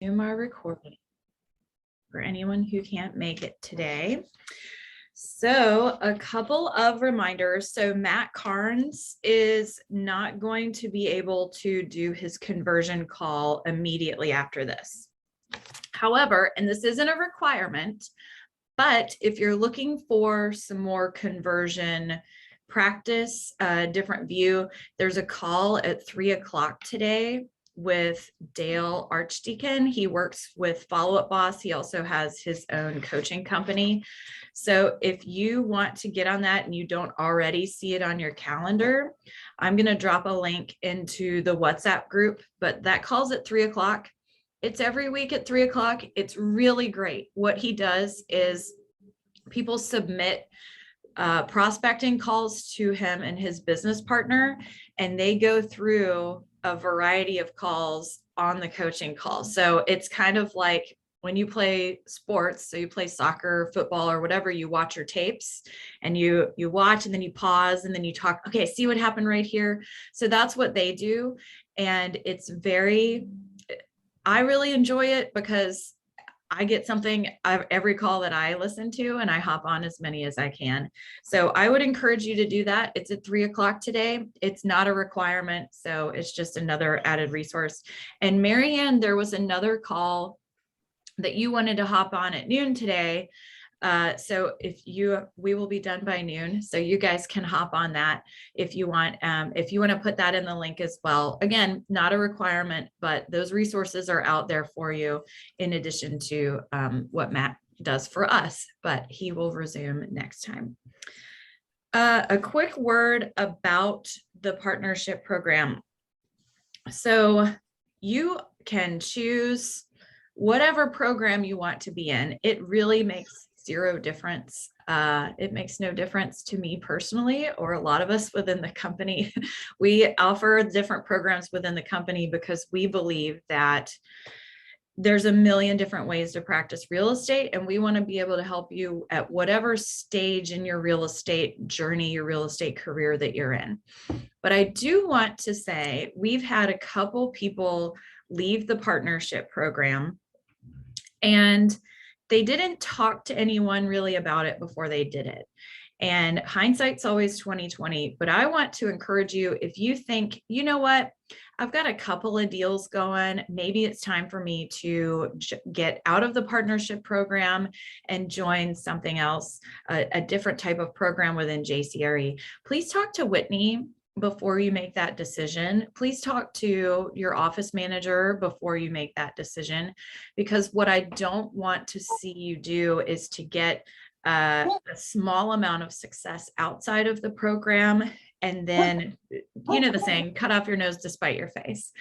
resume our recording for anyone who can't make it today. So a couple of reminders. So Matt Carnes is not going to be able to do his conversion call immediately after this. However, and this isn't a requirement, but if you're looking for some more conversion practice, a different view, there's a call at 3 o'clock today with Dale Archdeacon. He works with Follow Up Boss. He also has his own coaching company. So if you want to get on that and you don't already see it on your calendar, I'm going to drop a link into the WhatsApp group, but that call's at 3 o'clock. It's every week at 3 o'clock. It's really great. What he does is people submit prospecting calls to him and his business partner, and they go through a variety of calls on the coaching call. So it's kind of like when you play sports, so you play soccer, football, or whatever, you watch your tapes and you watch and then you pause and then you talk, okay, see what happened right here. So that's what they do. And it's I really enjoy it because I get something every call that I listen to, and I hop on as many as I can. So I would encourage you to do that. It's at 3 o'clock today. It's not a requirement. So it's just another added resource. And Marianne, there was another call that you wanted to hop on at noon today. So we will be done by noon. So you guys can hop on that if you want to put that in the link as well. Again, not a requirement, but those resources are out there for you in addition to what Matt does for us, but he will resume next time. A quick word about the partnership program. So you can choose whatever program you want to be in. It really makes zero difference. It makes no difference to me personally, or a lot of us within the company. We offer different programs within the company because we believe that there's a million different ways to practice real estate, and we want to be able to help you at whatever stage in your real estate journey, your real estate career that you're in. But I do want to say we've had a couple people leave the partnership program, and they didn't talk to anyone really about it before they did it. And hindsight's always 2020, but I want to encourage you, if you think, you know what, I've got a couple of deals going, maybe it's time for me to get out of the partnership program and join something else, a different type of program within JCRE. Please talk to Whitney before you make that decision. Please talk to your office manager before you make that decision, because what I don't want to see you do is to get a small amount of success outside of the program, and then, you know the saying, cut off your nose to spite your face.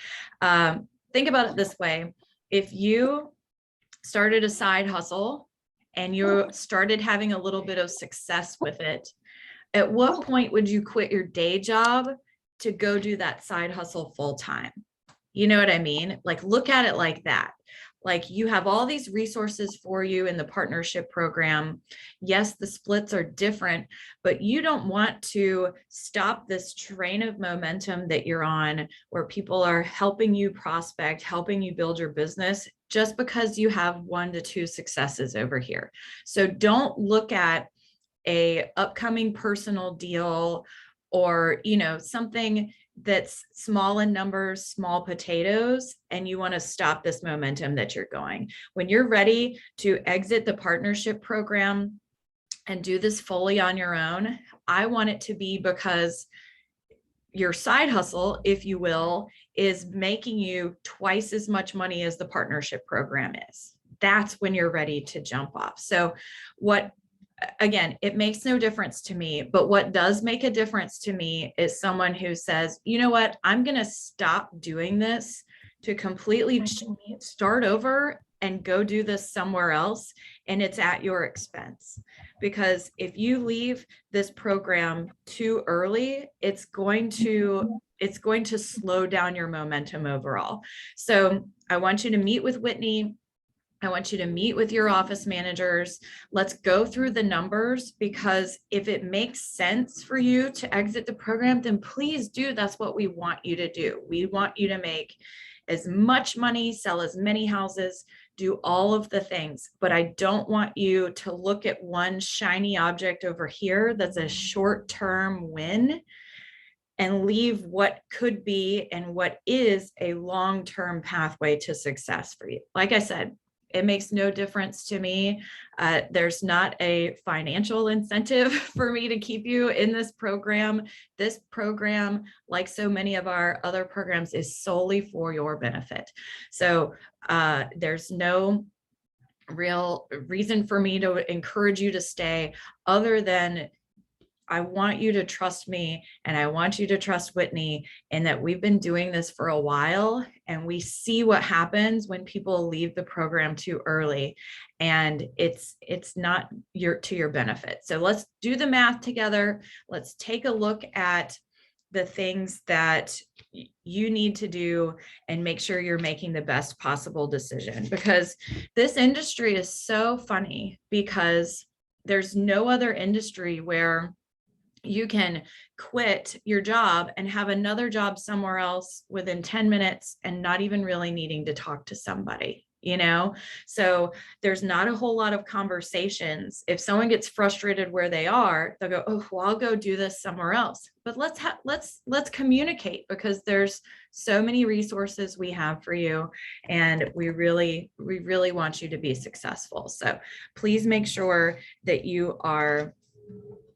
Think about it this way. If you started a side hustle and you started having a little bit of success with it, at what point would you quit your day job to go do that side hustle full time? You know what I mean? Like, look at it like that. Like, you have all these resources for you in the partnership program. Yes, the splits are different, but you don't want to stop this train of momentum that you're on, where people are helping you prospect, helping you build your business, just because you have 1 to 2 successes over here. So don't look at a upcoming personal deal or, you know, something that's small in numbers, small potatoes, and you want to stop this momentum that you're going. When you're ready to exit the partnership program and do this fully on your own, I want it to be because your side hustle, if you will, is making you twice as much money as the partnership program is. That's when you're ready to jump off. So again, it makes no difference to me, but what does make a difference to me is someone who says, you know what, I'm going to stop doing this to completely start over and go do this somewhere else, and it's at your expense. Because if you leave this program too early, it's going to slow down your momentum overall. So I want you to meet with Whitney. I want you to meet with your office managers. Let's go through the numbers, because if it makes sense for you to exit the program, then please do. That's what we want you to do. We want you to make as much money, sell as many houses, do all of the things. But I don't want you to look at one shiny object over here that's a short-term win and leave what could be and what is a long-term pathway to success for you. Like I said, it makes no difference to me. There's not a financial incentive for me to keep you in this program. This program, like so many of our other programs, is solely for your benefit. So there's no real reason for me to encourage you to stay other than I want you to trust me and I want you to trust Whitney, and that we've been doing this for a while and we see what happens when people leave the program too early, and it's not to your benefit. So let's do the math together. Let's take a look at the things that you need to do and make sure you're making the best possible decision, because this industry is so funny, because there's no other industry where you can quit your job and have another job somewhere else within 10 minutes and not even really needing to talk to somebody, you know? So there's not a whole lot of conversations. If someone gets frustrated where they are, they'll go, oh, well, I'll go do this somewhere else. But let's communicate, because there's so many resources we have for you, and we really want you to be successful. So please make sure that you are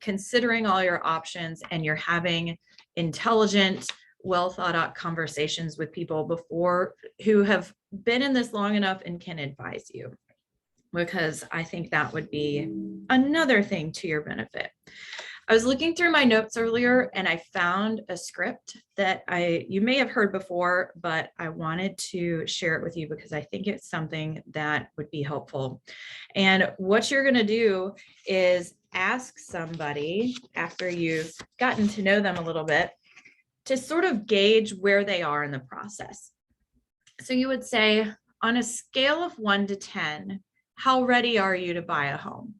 considering all your options and you're having intelligent, well thought out conversations with people before who have been in this long enough and can advise you, because I think that would be another thing to your benefit. I was looking through my notes earlier and I found a script that you may have heard before, but I wanted to share it with you because I think it's something that would be helpful. And what you're going to do is ask somebody, after you've gotten to know them a little bit, to sort of gauge where they are in the process. So you would say, on a scale of 1 to 10, how ready are you to buy a home?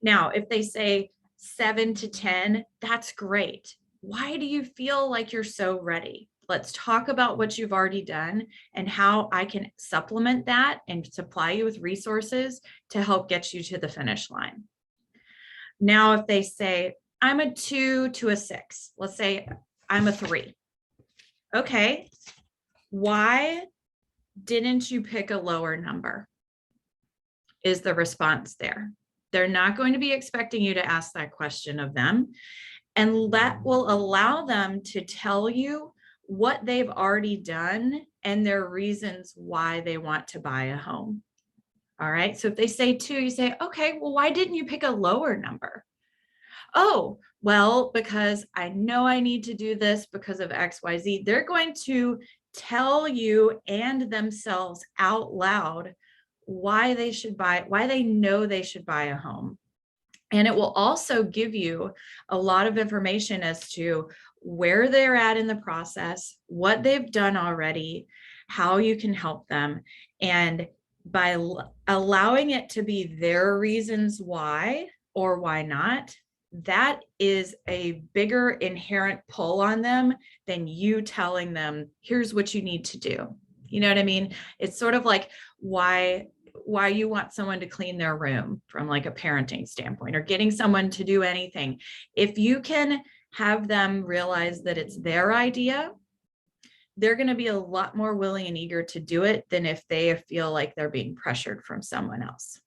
Now, if they say 7 to 10, that's great. Why do you feel like you're so ready? Let's talk about what you've already done and how I can supplement that and supply you with resources to help get you to the finish line. Now, if they say, I'm a 2 to a 6, let's say I'm a 3. Okay, why didn't you pick a lower number? Is the response there? They're not going to be expecting you to ask that question of them. And that will allow them to tell you what they've already done and their reasons why they want to buy a home. All right. So if they say 2, you say, okay, well, why didn't you pick a lower number? Oh, well, because I know I need to do this because of XYZ. They're going to tell you and themselves out loud why they know they should buy a home. And it will also give you a lot of information as to where they're at in the process, what they've done already, how you can help them. And by allowing it to be their reasons why or why not, that is a bigger inherent pull on them than you telling them, here's what you need to do. You know what I mean? It's sort of like why you want someone to clean their room from like a parenting standpoint, or getting someone to do anything. If you can have them realize that it's their idea, they're going to be a lot more willing and eager to do it than if they feel like they're being pressured from someone else.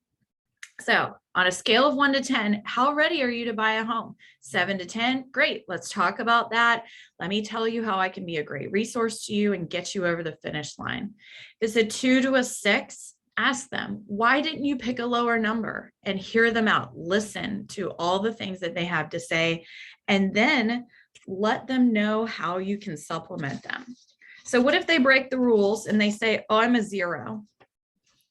So on a scale of 1 to 10, how ready are you to buy a home? 7 to 10, great. Let's talk about that. Let me tell you how I can be a great resource to you and get you over the finish line. If it's a 2 to a 6, ask them, why didn't you pick a lower number? And hear them out. Listen to all the things that they have to say, and then let them know how you can supplement them. So what if they break the rules and they say, oh, I'm a 0?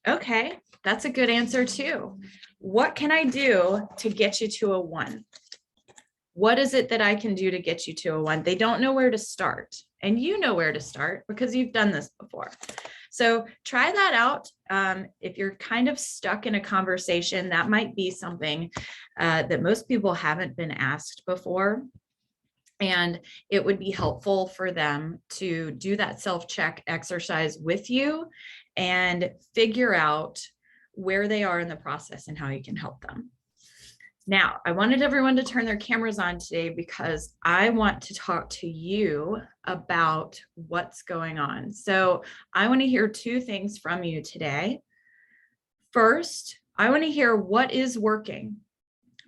Okay, that's a good answer too. What can I do to get you to a 1? What is it that I can do to get you to a 1? They don't know where to start, and you know where to start because you've done this before. So try that out. If you're kind of stuck in a conversation, that might be something that most people haven't been asked before. And it would be helpful for them to do that self-check exercise with you and figure out where they are in the process and how you can help them. Now, I wanted everyone to turn their cameras on today because I want to talk to you about what's going on. So I want to hear two things from you today. First, I want to hear what is working.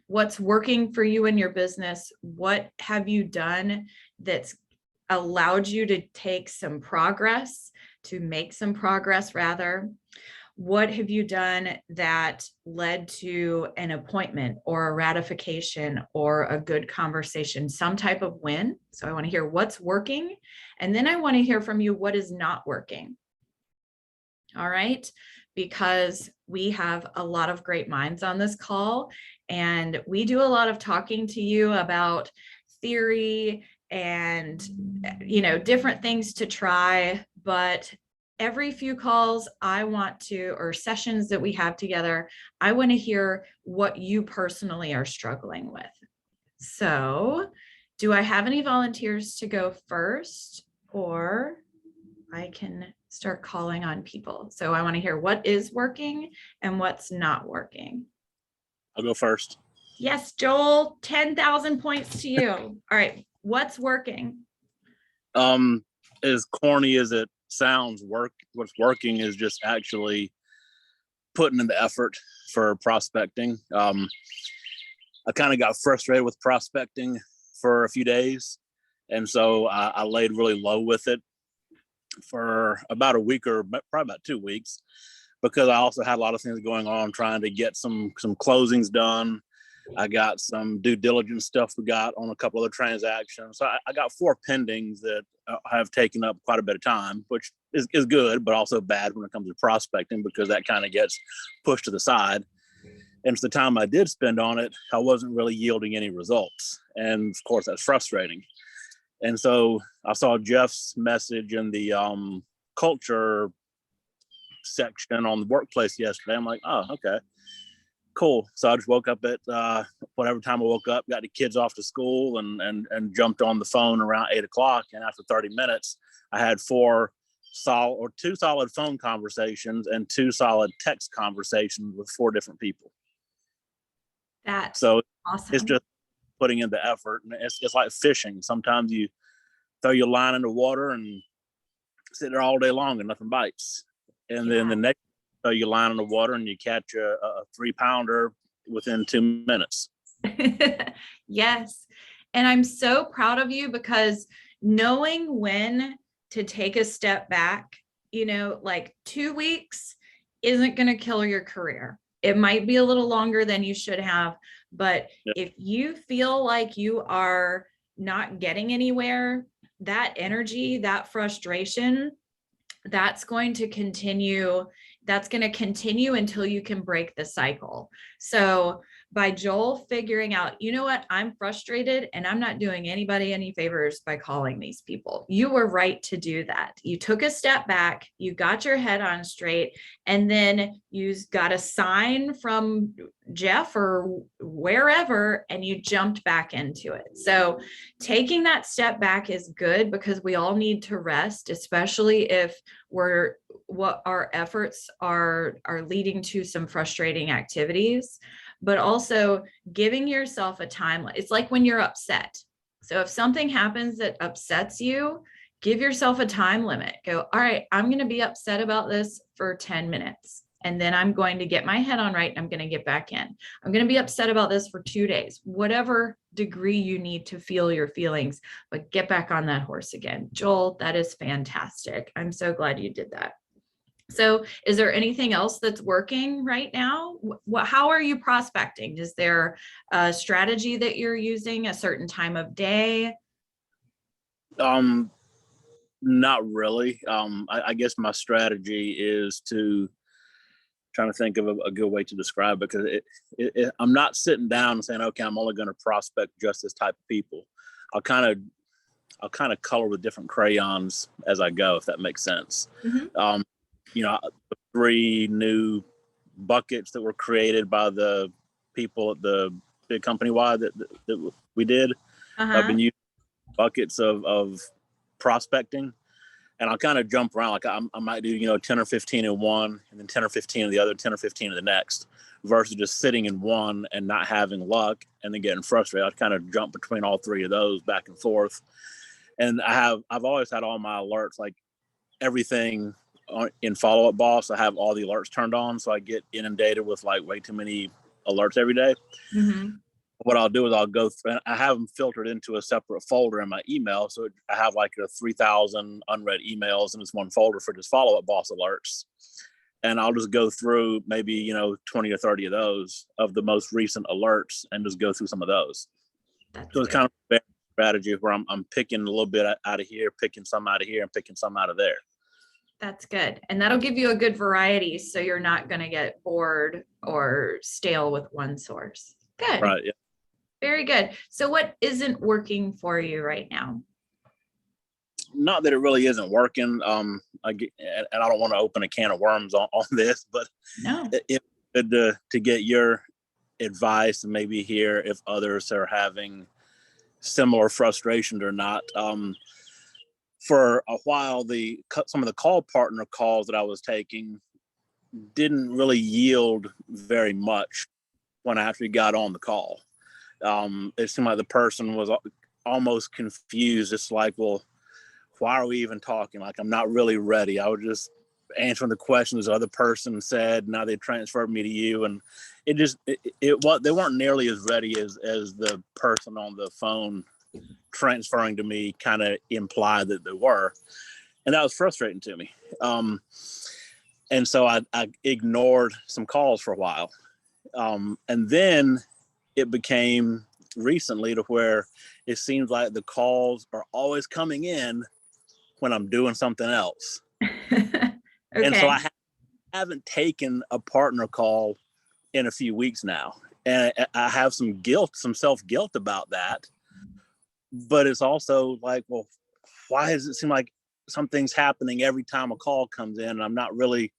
What's working for you in your business? What have you done that's allowed you to take some progress, to make some progress rather? What have you done that led to an appointment or a ratification or a good conversation, some type of win? So I want to hear what's working. And then I want to hear from you what is not working. All right. Because we have a lot of great minds on this call, and we do a lot of talking to you about theory and, different things to try. But every few calls I want to, or sessions that we have together, I want to hear what you personally are struggling with. So do I have any volunteers to go first, or I can start calling on people? So I want to hear what is working and what's not working. I'll go first. Yes, Joel, 10,000 points to you. All right, what's working? As corny as it sounds, what's working is just actually putting in the effort for prospecting. I kind of got frustrated with prospecting for a few days, and so I laid really low with it for about a week, or probably about 2 weeks, because I also had a lot of things going on, trying to get some closings done. I got some due diligence stuff we got on a couple other transactions. So I got 4 pendings that have taken up quite a bit of time, which is good, but also bad when it comes to prospecting, because that kind of gets pushed to the side. And so the time I did spend on it, I wasn't really yielding any results. And of course, that's frustrating. And so I saw Jeff's message in the culture section on the workplace yesterday. I'm like, oh, okay, cool. So I just woke up at whatever time I woke up, got the kids off to school, and jumped on the phone around 8:00. And after 30 minutes, I had 2 solid phone conversations and 2 solid text conversations with 4 different people. That's so awesome. It's just putting in the effort, and it's like fishing. Sometimes you throw your line in the water and sit there all day long and nothing bites. And then the next, throw your line in the water and you catch a 3-pounder within 2 minutes. Yes. And I'm so proud of you, because knowing when to take a step back, like 2 weeks isn't going to kill your career. It might be a little longer than you should have, but if you feel like you are not getting anywhere, that energy, that frustration, that's going to continue. That's going to continue until you can break the cycle. So by Joel figuring out, you know what, I'm frustrated and I'm not doing anybody any favors by calling these people. You were right to do that. You took a step back, you got your head on straight, and then you got a sign from Jeff or wherever, and you jumped back into it. So taking that step back is good, because we all need to rest, especially if what our efforts are leading to some frustrating activities. But also giving yourself a time. It's like when you're upset. So if something happens that upsets you, give yourself a time limit. Go, all right, I'm going to be upset about this for 10 minutes. And then I'm going to get my head on right, and I'm going to get back in. I'm going to be upset about this for 2 days, whatever degree you need to feel your feelings, but get back on that horse again. Joel, that is fantastic. I'm so glad you did that. So is there anything else that's working right now? How are you prospecting? Is there a strategy that you're using, a certain time of day? Not really. I guess my strategy is trying to think of a good way to describe it, because I'm not sitting down and saying, okay, I'm only going to prospect just this type of people. I'll kind of color with different crayons as I go, if that makes sense. Mm-hmm. The 3 new buckets that were created by the people at the big company wide that we did. Uh-huh. I've been using buckets of prospecting, and I'll kind of jump around. Like I might do 10 or 15 in one, and then 10 or 15 in the other, 10 or 15 in the next, versus just sitting in one and not having luck and then getting frustrated. I kind of jump between all three of those back and forth. And I've always had all my alerts, like everything in Follow Up Boss. I have all the alerts turned on, so I get inundated with like way too many alerts every day. Mm-hmm. What I'll do is I'll go through, and I have them filtered into a separate folder in my email. So I have like 3,000 unread emails in this one folder for just Follow Up Boss alerts. And I'll just go through maybe 20 or 30 of those of the most recent alerts and just go through some of those. That's so it's good. kind of a strategy where I'm picking a little bit out of here, picking some out of here, and picking some out of there. That's good. And that'll give you a good variety, so you're not going to get bored or stale with one source. Good. Right. Yeah. Very good. So what isn't working for you right now? Not that it really isn't working. And I don't want to open a can of worms on this, but no, it's good to get your advice and maybe hear if others are having similar frustrations or not. For a while, some of the call partner calls that I was taking didn't really yield very much when I actually got on the call. It seemed like the person was almost confused. It's like, well, why are we even talking? Like, I'm not really ready. I was just answering the questions the other person said. Now they transferred me to you, and they weren't nearly as ready as the person on the phone transferring to me kind of implied that they were, and that was frustrating to me. And so I ignored some calls for a while, and then it became recently to where it seems like the calls are always coming in when I'm doing something else. Okay. And so I haven't taken a partner call in a few weeks now. And I have some self-guilt about that. But it's also like, well, why does it seem like something's happening every time a call comes in and I'm not really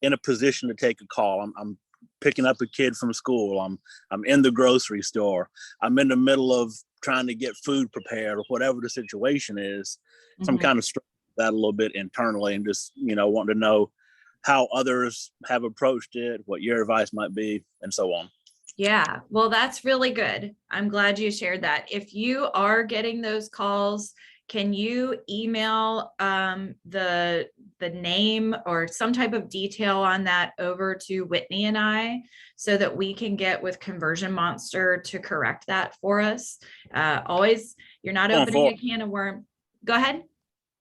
in a position to take a call? I'm picking up a kid from school. I'm in the grocery store. I'm in the middle of trying to get food prepared or whatever the situation is. So I'm kind of struggling with that a little bit internally and just, wanting to know how others have approached it, what your advice might be, and so on. Yeah, well, that's really good. I'm glad you shared that. If you are getting those calls, can you email the name or some type of detail on that over to Whitney and I, so that we can get with Conversion Monster to correct that for us? Always, you're not opening a can of worms. Go ahead.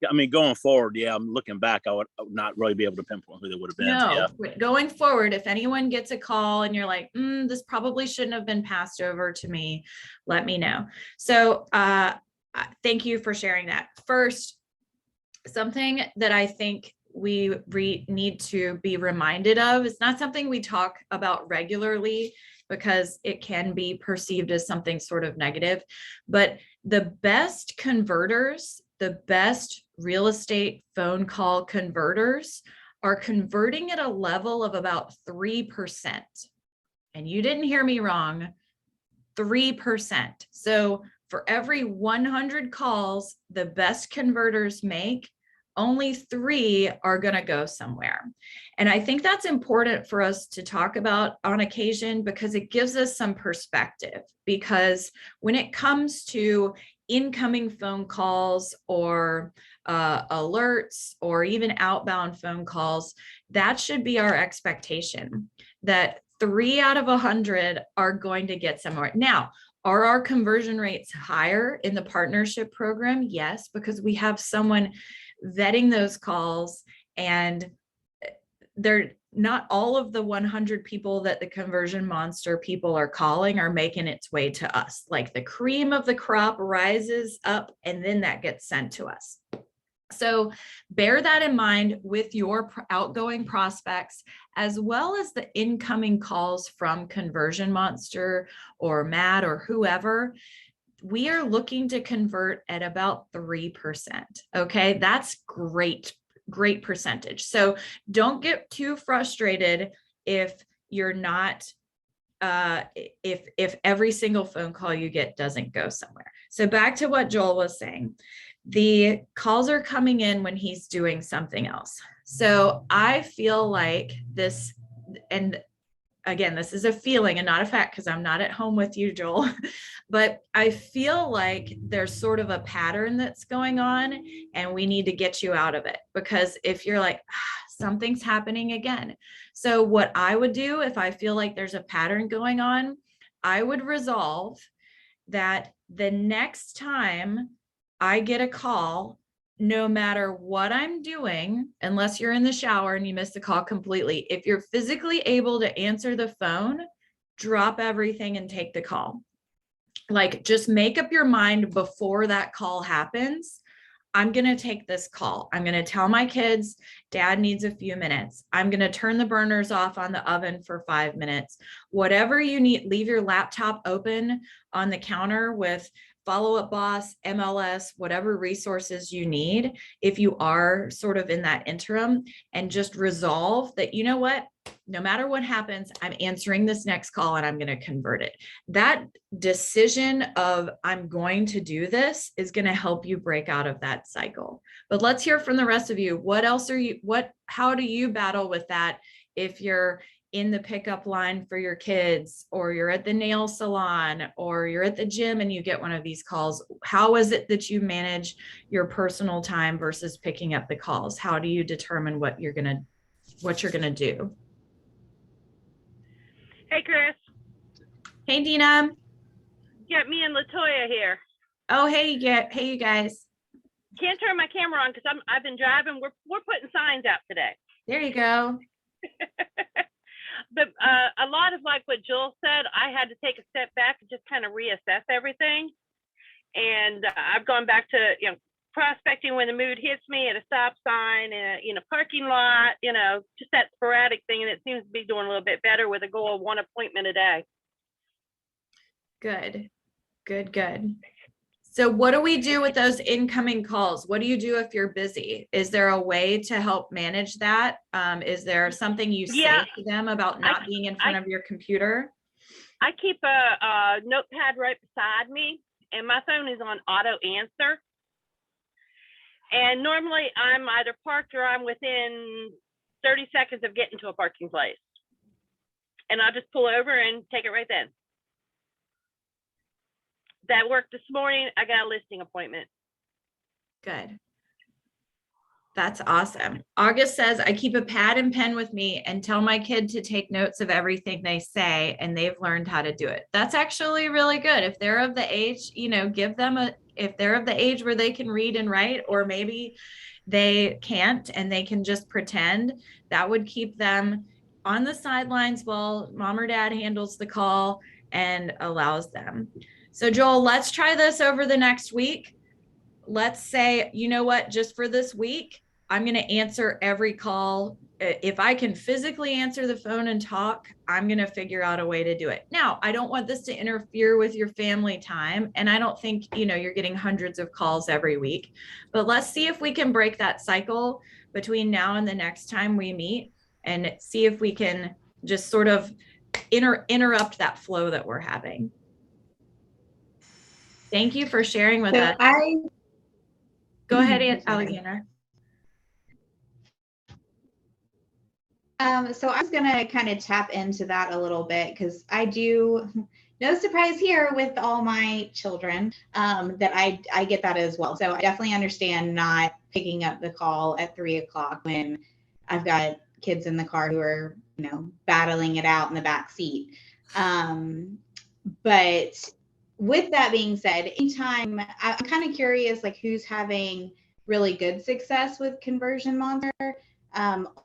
I mean, going forward, yeah, I'm looking back, I would not really be able to pinpoint who they would have been. No, so yeah. Going forward, if anyone gets a call and you're like, this probably shouldn't have been passed over to me, let me know. So thank you for sharing that. First, something that I think we need to be reminded of, it's not something we talk about regularly because it can be perceived as something sort of negative, but the best converters, the best real estate phone call converters are converting at a level of about 3%. And you didn't hear me wrong, 3%. So for every 100 calls the best converters make, only 3 are going to go somewhere. And I think that's important for us to talk about on occasion, because it gives us some perspective. Because when it comes to incoming phone calls or alerts or even outbound phone calls, that should be our expectation, that 3 out of 100 are going to get somewhere. Now, are our conversion rates higher in the partnership program? Yes, because we have someone vetting those calls, and they're not all of the 100 people that the Conversion Monster people are calling are making its way to us. Like the cream of the crop rises up and then that gets sent to us. So bear that in mind with your outgoing prospects, as well as the incoming calls from Conversion Monster or Matt or whoever. We are looking to convert at about 3%. Okay, that's great percentage. So don't get too frustrated if you're not if every single phone call you get doesn't go somewhere. So back to what Joel was saying, the calls are coming in when he's doing something else. So I feel like this, and again, this is a feeling and not a fact because I'm not at home with you, Joel, but I feel like there's sort of a pattern that's going on and we need to get you out of it. Because if you're like, something's happening again. So what I would do if I feel like there's a pattern going on, I would resolve that the next time I get a call, no matter what I'm doing, unless you're in the shower and you miss the call completely, if you're physically able to answer the phone, drop everything and take the call. Like, just make up your mind before that call happens. I'm going to take this call. I'm going to tell my kids, Dad needs a few minutes. I'm going to turn the burners off on the oven for 5 minutes. Whatever you need, leave your laptop open on the counter with Follow Up Boss, MLS, whatever resources you need, if you are sort of in that interim, and just resolve that, you know what, no matter what happens, I'm answering this next call and I'm going to convert it. That decision of I'm going to do this is going to help you break out of that cycle. But let's hear from the rest of you. What else how do you battle with that if you're in the pickup line for your kids, or you're at the nail salon, or you're at the gym and you get one of these calls? How is it that you manage your personal time versus picking up the calls? How do you determine what you're going to do? Hey, Chris. Hey, Dina. Yeah, me and Latoya here. Oh, hey, yeah. Hey, you guys. Can't turn my camera on because I've been driving. We're putting signs out today. There you go. But a lot of like what Joel said, I had to take a step back and just kind of reassess everything. And I've gone back to, prospecting when the mood hits me at a stop sign, in a parking lot, just that sporadic thing. And it seems to be doing a little bit better with a goal of 1 appointment a day. Good. So what do we do with those incoming calls? What do you do if you're busy? Is there a way to help manage that? Is there something you say to them about not being in front of your computer? I keep a notepad right beside me, and my phone is on auto answer. And normally I'm either parked or I'm within 30 seconds of getting to a parking place. And I'll just pull over and take it right then. That worked this morning. I got a listing appointment. Good. That's awesome. August says, I keep a pad and pen with me and tell my kid to take notes of everything they say, and they've learned how to do it. That's actually really good. If they're of the age, give them if they're of the age where they can read and write, or maybe they can't and they can just pretend, that would keep them on the sidelines while mom or dad handles the call and allows them. So Joel, let's try this over the next week. Let's say, you know what, just for this week, I'm going to answer every call. If I can physically answer the phone and talk, I'm going to figure out a way to do it. Now, I don't want this to interfere with your family time. And I don't think, you're getting hundreds of calls every week, but let's see if we can break that cycle between now and the next time we meet, and see if we can just sort of interrupt that flow that we're having. Thank you for sharing with us. Go ahead, Alexandra. So I was going to kind of tap into that a little bit, because I do, no surprise here with all my children, that I get that as well. So I definitely understand not picking up the call at 3 o'clock when I've got kids in the car who are, battling it out in the back seat. But with that being said, anytime, I'm kind of curious, like, who's having really good success with Conversion Monster,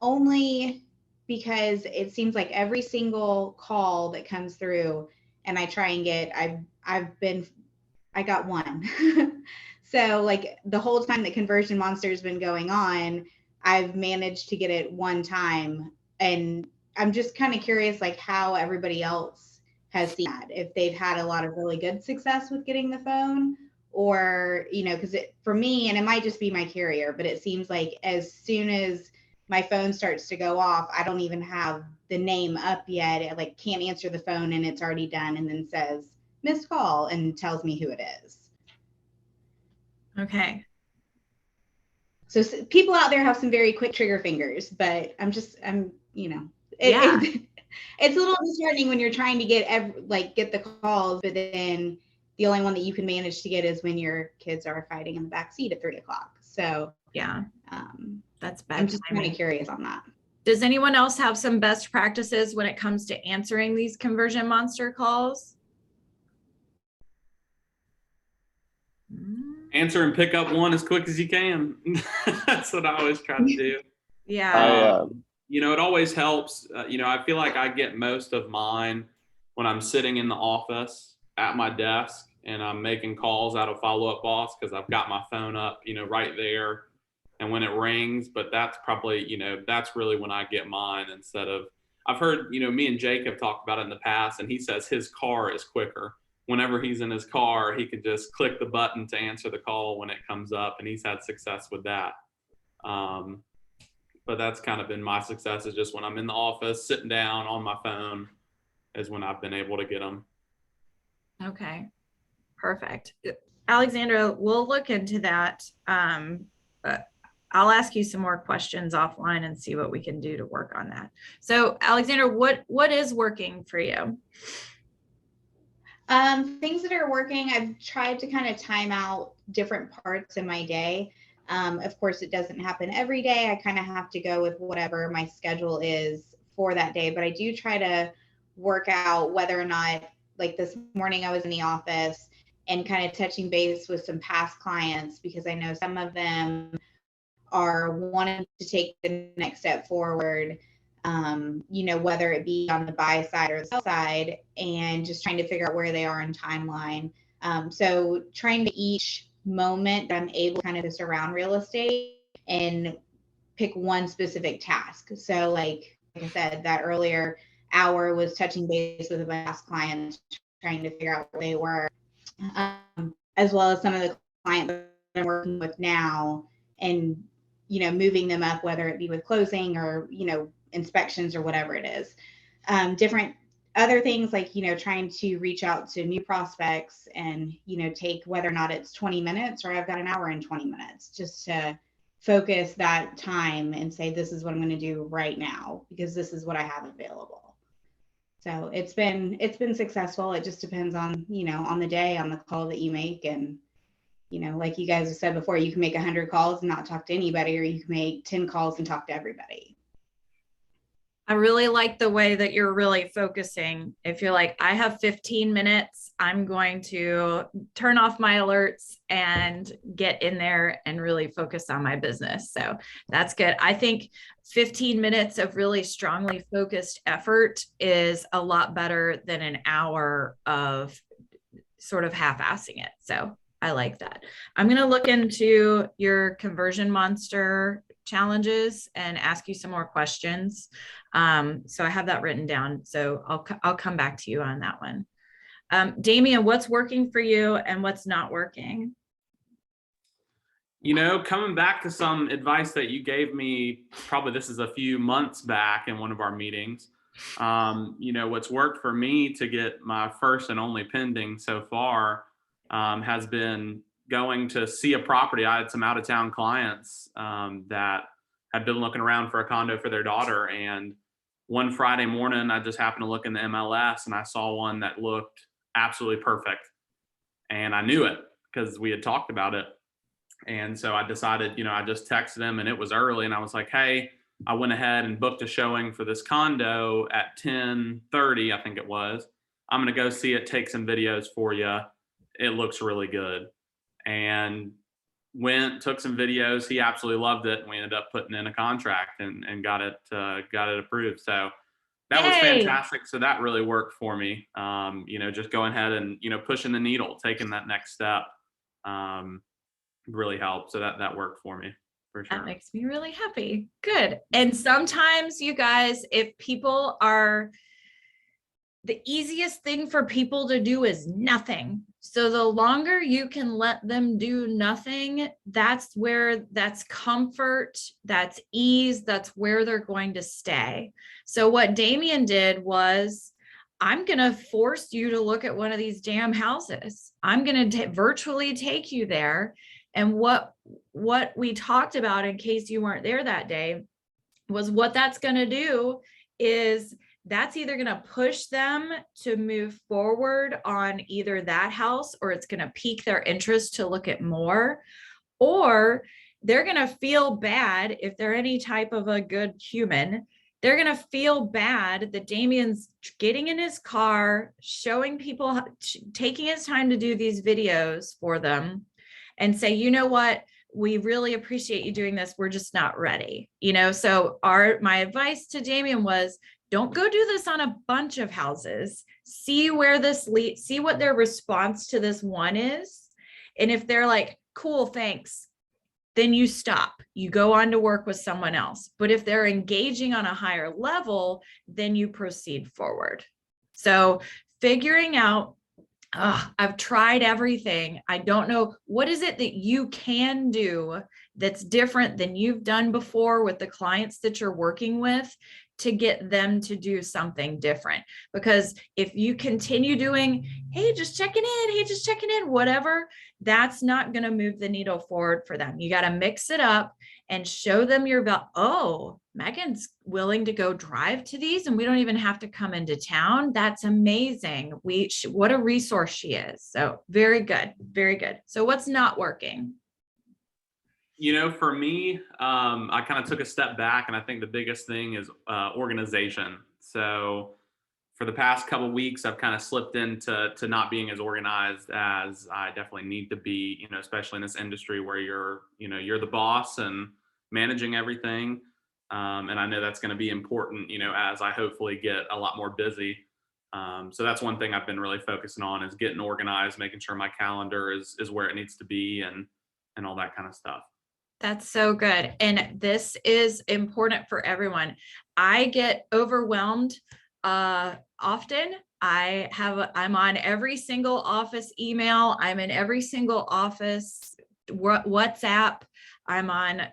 only because it seems like every single call that comes through and I try and get, I got one. So like the whole time that Conversion Monster has been going on, I've managed to get it one time. And I'm just kind of curious, like, how everybody else has seen that, if they've had a lot of really good success with getting the phone, or, because for me, and it might just be my carrier, but it seems like as soon as my phone starts to go off, I don't even have the name up yet. It like can't answer the phone and it's already done and then says missed call and tells me who it is. Okay. So people out there have some very quick trigger fingers, but I'm, you know, Yeah. it's a little disheartening when you're trying to get the calls, but then the only one that you can manage to get is when your kids are fighting in the back seat at 3 o'clock. So Yeah. That's bad. I'm just kind timing. of curious on that. Does anyone else have some best practices when it comes to answering these conversion monster calls? Answer and pick up one as quick as you can. That's what I always try to do. Yeah. You know, it always helps. You know, I feel like I get most of mine when I'm sitting in the office at my desk and I'm making calls out of Follow Up Boss because I've got my phone up, you know, right there. And when it rings, but that's probably, you know, that's really when I get mine instead of, I've heard, you know, me and Jake have talked about it in the past, and he says his car is quicker. Whenever he's in his car, he can just click the button to answer the call when it comes up, and he's had success with that. But that's kind of been my success, is just when I'm in the office, sitting down on my phone is when I've been able to get them. Okay. Perfect. Alexandra, we'll look into that. But I'll ask you some more questions offline and see what we can do to work on that. So Alexandra, what is working for you? Things that are working, I've tried to kind of time out different parts in my day. Of course, it doesn't happen every day. I kind of have to go with whatever my schedule is for that day, but I do try to work out whether or not, like this morning I was in the office and kind of touching base with some past clients, because I know some of them are wanting to take the next step forward, you know, whether it be on the buy side or the sell side, and just trying to figure out where they are in timeline. So trying to each moment that I'm able to kind of just around real estate and pick one specific task. So like I said, that earlier hour was touching base with my past clients, trying to figure out where they were, as well as some of the clients that I'm working with now, and you know, moving them up, whether it be with closing or, you know, inspections or whatever it is. Different other things like, you know, trying to reach out to new prospects and, you know, take whether or not it's 20 minutes or I've got an hour and 20 minutes, just to focus that time and say, this is what I'm going to do right now, because this is what I have available. So it's been successful. It just depends on, you know, on the day, on the call that you make. And you know, like you guys have said before, you can make 100 calls and not talk to anybody, or you can make 10 calls and talk to everybody. I really like the way that you're really focusing. If you're like, I have 15 minutes, I'm going to turn off my alerts and get in there and really focus on my business. So that's good. I think 15 minutes of really strongly focused effort is a lot better than an hour of sort of half-assing it. So I like that. I'm going to look into your conversion monster challenges and ask you some more questions. So I have that written down. So I'll come back to you on that one. Damian, what's working for you and what's not working? You know, coming back to some advice that you gave me, probably this is a few months back in one of our meetings. You know, what's worked for me to get my first and only pending so far has been going to see a property. I had some out of town clients that had been looking around for a condo for their daughter. And one Friday morning, I just happened to look in the MLS and I saw one that looked absolutely perfect. And I knew it because we had talked about it. And so I decided, you know, I just texted him, and it was early, and I was like, hey, I went ahead and booked a showing for this condo at 10:30, I think it was. I'm going to go see it, take some videos for you. It looks really good. And went, took some videos. He absolutely loved it. And we ended up putting in a contract and got it approved. So that was fantastic. So that really worked for me. You know, just going ahead and, you know, pushing the needle, taking that next step really helped. So that worked for me. For sure. That makes me really happy. Good. And sometimes, you guys, if people are, the easiest thing for people to do is nothing. So the longer you can let them do nothing, that's comfort, that's ease, that's where they're going to stay. So what Damien did was, I'm going to force you to look at one of these damn houses. I'm going to virtually take you there. And what we talked about, in case you weren't there that day, was what that's going to do is that's either going to push them to move forward on either that house, or it's going to pique their interest to look at more, or they're going to feel bad if they're any type of a good human. They're going to feel bad that Damien's getting in his car, showing people, taking his time to do these videos for them, and say, you know what? We really appreciate you doing this. We're just not ready. So my advice to Damien was, don't go do this on a bunch of houses. See where this leads, see what their response to this one is. And if they're like, cool, thanks, then you stop. You go on to work with someone else. But if they're engaging on a higher level, then you proceed forward. So figuring out, I've tried everything. I don't know, what is it that you can do that's different than you've done before with the clients that you're working with, to get them to do something different. Because if you continue doing, hey, just checking in, whatever, that's not going to move the needle forward for them. You got to mix it up and show them oh, Megan's willing to go drive to these and we don't even have to come into town. That's amazing. What a resource she is. So very good. Very good. So what's not working? For me, I kind of took a step back, and I think the biggest thing is organization. So for the past couple of weeks, I've kind of slipped into not being as organized as I definitely need to be, especially in this industry where you're the boss and managing everything. And I know that's going to be important, as I hopefully get a lot more busy. So that's one thing I've been really focusing on, is getting organized, making sure my calendar is where it needs to be, and all that kind of stuff. That's so good. And this is important for everyone. I get overwhelmed often. I'm on every single office email. I'm in every single office WhatsApp. I'm on,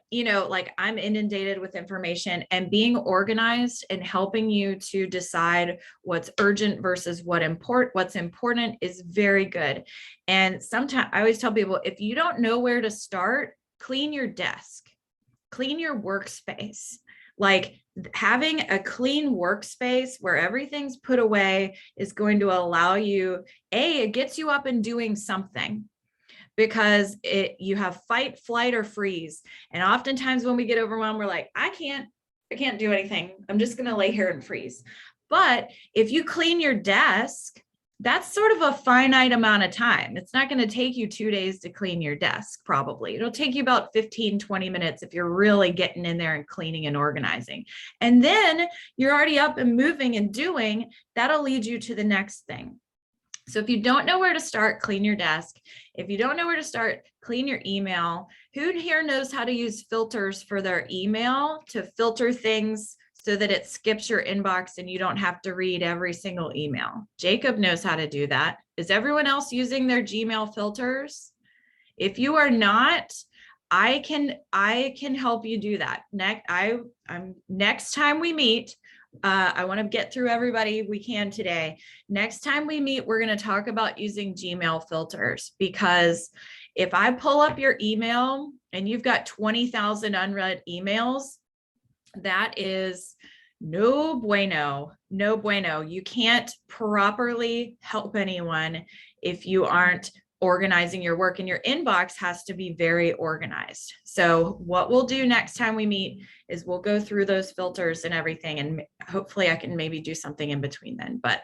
I'm inundated with information, and being organized and helping you to decide what's urgent versus what's important is very good. And sometimes I always tell people, if you don't know where to start, clean your desk, clean your workspace. Like, having a clean workspace where everything's put away is going to allow you, it gets you up and doing something, because you have fight, flight, or freeze. And oftentimes when we get overwhelmed, we're like, I can't do anything. I'm just going to lay here and freeze. But if you clean your desk, that's sort of a finite amount of time. It's not going to take you 2 days to clean your desk, probably. It'll take you about 15, 20 minutes if you're really getting in there and cleaning and organizing. And then you're already up and moving and doing, that'll lead you to the next thing. So if you don't know where to start, clean your desk. If you don't know where to start, clean your email. Who here knows how to use filters for their email to filter things so that it skips your inbox and you don't have to read every single email? Jacob knows how to do that. Is everyone else using their Gmail filters? If you are not, I can help you do that. Next time we meet, I want to get through everybody we can today. Next time we meet, we're going to talk about using Gmail filters, because if I pull up your email and you've got 20,000 unread emails, that is no bueno, no bueno. You can't properly help anyone if you aren't organizing your work, and your inbox has to be very organized. So what we'll do next time we meet is we'll go through those filters and everything, and hopefully I can maybe do something in between then, but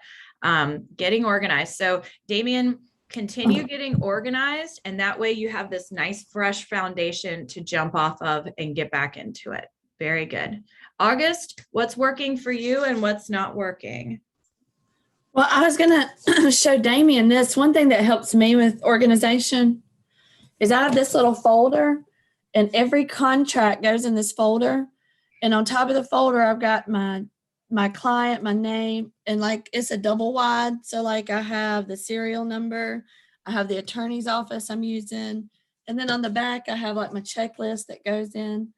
getting organized. So Damien, continue getting organized, and that way you have this nice fresh foundation to jump off of and get back into it. Very good. August, what's working for you and what's not working? Well, I was going to show Damien this. One thing that helps me with organization is I have this little folder, and every contract goes in this folder. And on top of the folder, I've got my client, my name, and like it's a double wide. So like I have the serial number, I have the attorney's office I'm using. And then on the back, I have like my checklist that goes in.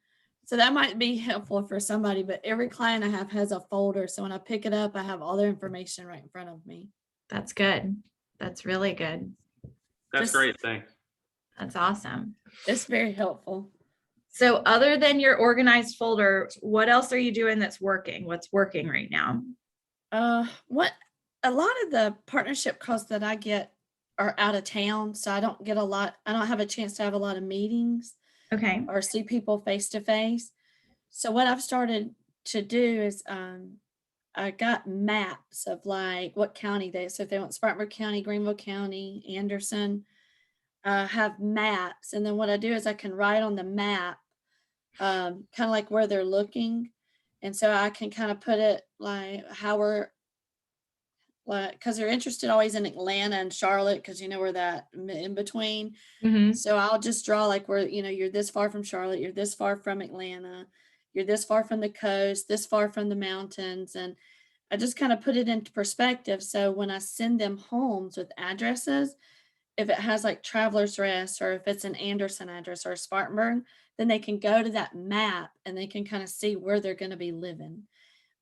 So that might be helpful for somebody, but every client I have has a folder. So when I pick it up, I have all their information right in front of me. That's good. That's really good. That's Just- great. Thanks. That's awesome. It's very helpful. So other than your organized folder, what else are you doing that's working? What's working right now? What a lot of the partnership calls that I get are out of town. So I don't have a chance to have a lot of meetings Okay. or see people face to face. So what I've started to do is I got maps of like what county so if they want Spartanburg County, Greenville County, Anderson, have maps. And then what I do is I can write on the map, kind of like where they're looking. And so I can kind of put it like how we're like, because they're interested always in Atlanta and Charlotte, because we're that in between. Mhm. So I'll just draw like where, you're this far from Charlotte, you're this far from Atlanta, you're this far from the coast, this far from the mountains. And I just kind of put it into perspective. So when I send them homes with addresses, if it has like Travelers Rest or if it's an Anderson address or a Spartanburg, then they can go to that map and they can kind of see where they're going to be living.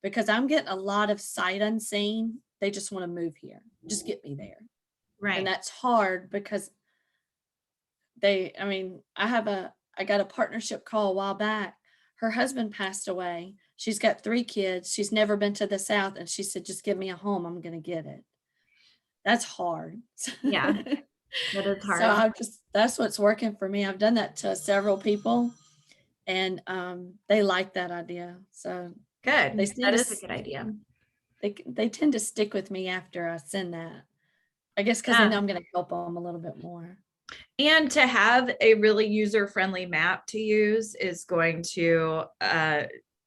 Because I'm getting a lot of sight unseen. They just want to move here. Just get me there. Right. And that's hard because I got a partnership call a while back. Her husband passed away. She's got 3 kids. She's never been to the South. And she said, just give me a home. I'm going to get it. That's hard. Yeah. That is hard. So that's what's working for me. I've done that to several people and they like that idea. So Good. They seem That to is a good idea. they tend to stick with me after I send that. I guess because they know I'm going to help them a little bit more. And to have a really user-friendly map to use is going to,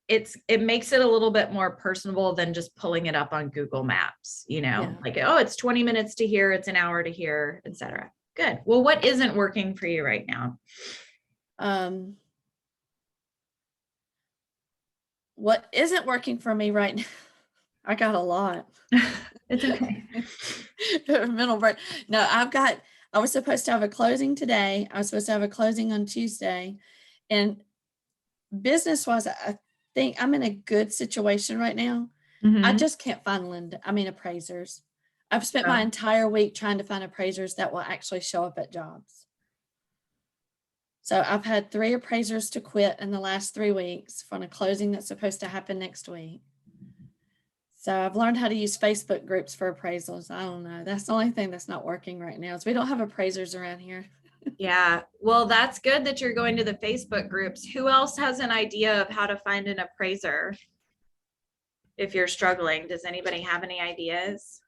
it makes it a little bit more personable than just pulling it up on Google Maps, Yeah. like, oh, it's 20 minutes to here, it's an hour to here, etc. Good. Well, what isn't working for you right now? What isn't working for me right now? I got a lot. It's okay. Mental break. No, I was supposed to have a closing today. I was supposed to have a closing on Tuesday. And business-wise, I think I'm in a good situation right now. I Mhm. just can't find appraisers. I've spent my Oh. entire week trying to find appraisers that will actually show up at jobs. So I've had 3 appraisers to quit in the last 3 weeks from a closing that's supposed to happen next week. So I've learned how to use Facebook groups for appraisals. I don't know. That's the only thing that's not working right now is we don't have appraisers around here. Yeah. Well, that's good that you're going to the Facebook groups. Who else has an idea of how to find an appraiser? If you're struggling, does anybody have any ideas?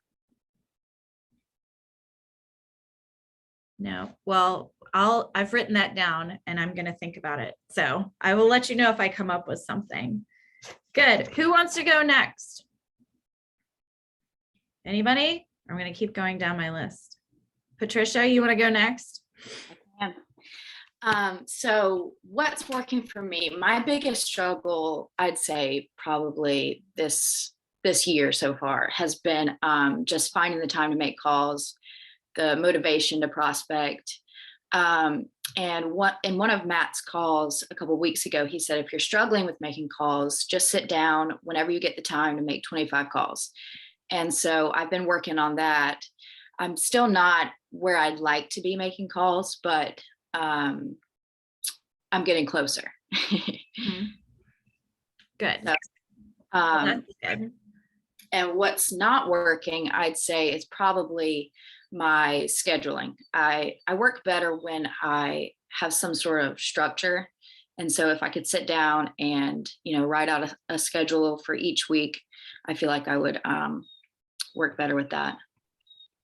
No. Well, I've written that down and I'm going to think about it. So I will let you know if I come up with something. Good. Who wants to go next? Anybody? I'm going to keep going down my list. Patricia, you want to go next? So what's working for me? My biggest struggle, I'd say probably this year so far has been just finding the time to make calls, the motivation to prospect. And in one of Matt's calls a couple of weeks ago, he said, if you're struggling with making calls, just sit down whenever you get the time to make 25 calls. And so I've been working on that. I'm still not where I'd like to be making calls, but I'm getting closer. Good. So, That's good. And what's not working, I'd say, is probably my scheduling. I work better when I have some sort of structure. And so if I could sit down and, write out a schedule for each week, I feel like I would work better with that.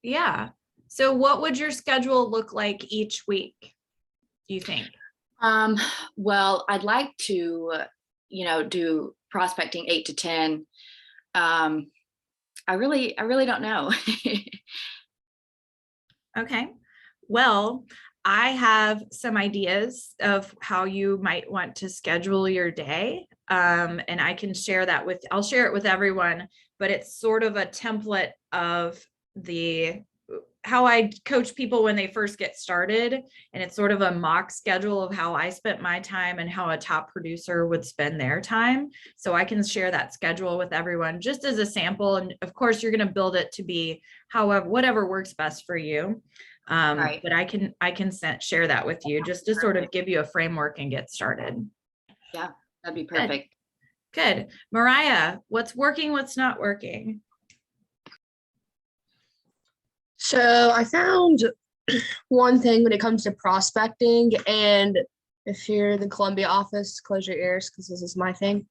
Yeah. So what would your schedule look like each week, do you think? Well, I'd like to, do prospecting 8 to 10. I really don't know. Okay. Well, I have some ideas of how you might want to schedule your day. And I can share that I'll share it with everyone, but it's sort of a template of I coach people when they first get started, and it's sort of a mock schedule of how I spent my time and how a top producer would spend their time. So I can share that schedule with everyone just as a sample. And of course, you're going to build it to be whatever works best for you. Right. But I can share that with you just to sort of give you a framework and get started. Yeah, that'd be perfect. Good. Mariah, what's working, what's not working? So I found one thing when it comes to prospecting, and if you're in the Columbia office, close your ears because this is my thing.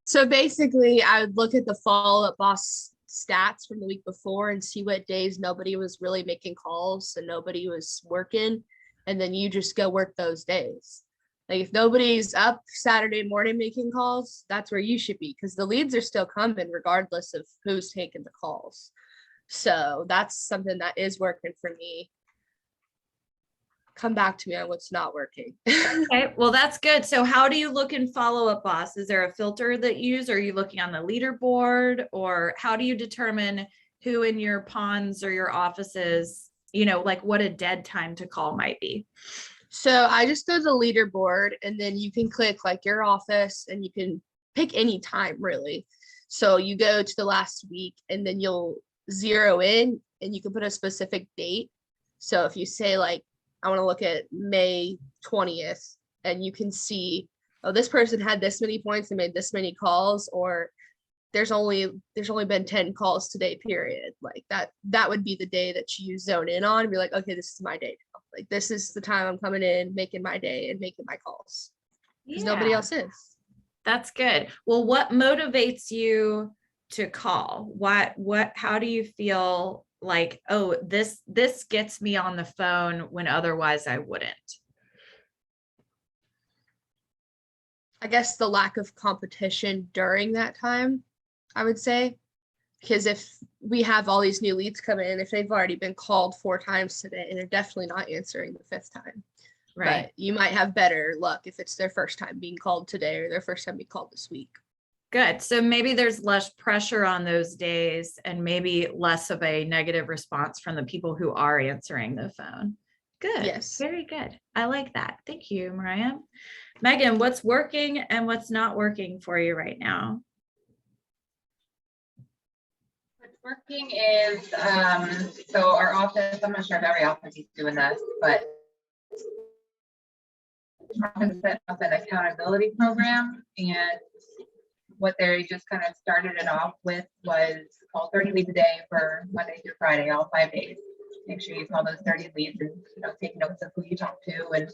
So basically, I would look at the Follow Up Boss stats from the week before and see what days nobody was really making calls and nobody was working, and then you just go work those days. Like if nobody's up Saturday morning making calls, that's where you should be because the leads are still coming regardless of who's taking the calls. So that's something that is working for me. Come back to me on what's not working. Okay, well, that's good. So how do you look in Follow Up Boss? Is there a filter that you use? Are you looking on the leaderboard, or how do you determine who in your ponds or your offices, like what a dead time to call might be? So I just go to the leaderboard, and then you can click like your office and you can pick any time really. So you go to the last week and then you'll zero in and you can put a specific date. So if you say like, I want to look at May 20th, and you can see, oh, this person had this many points and made this many calls, or there's only been 10 calls today, period. Like that would be the day that you zone in on and be like, okay, this is my day now. Like this is the time I'm coming in, making my day and making my calls. Because nobody else is. That's good. Well, what motivates you to call? How do you feel like, oh, this gets me on the phone when otherwise I wouldn't? I guess the lack of competition during that time, I would say. Because if we have all these new leads come in, if they've already been called 4 times today, and they're definitely not answering the 5th time. Right. But you might have better luck if it's their first time being called today or their first time being called this week. Good. So maybe there's less pressure on those days and maybe less of a negative response from the people who are answering the phone. Good. Yes. Very good. I like that. Thank you, Mariah. Megan, what's working and what's not working for you right now? What's working is, so our office, I'm not sure if every office is doing this, but set up an accountability program, and what they just kind of started it off with was call 30 leads a day for Monday through Friday, all 5 days. Make sure you call those 30 leads and take notes of who you talk to. And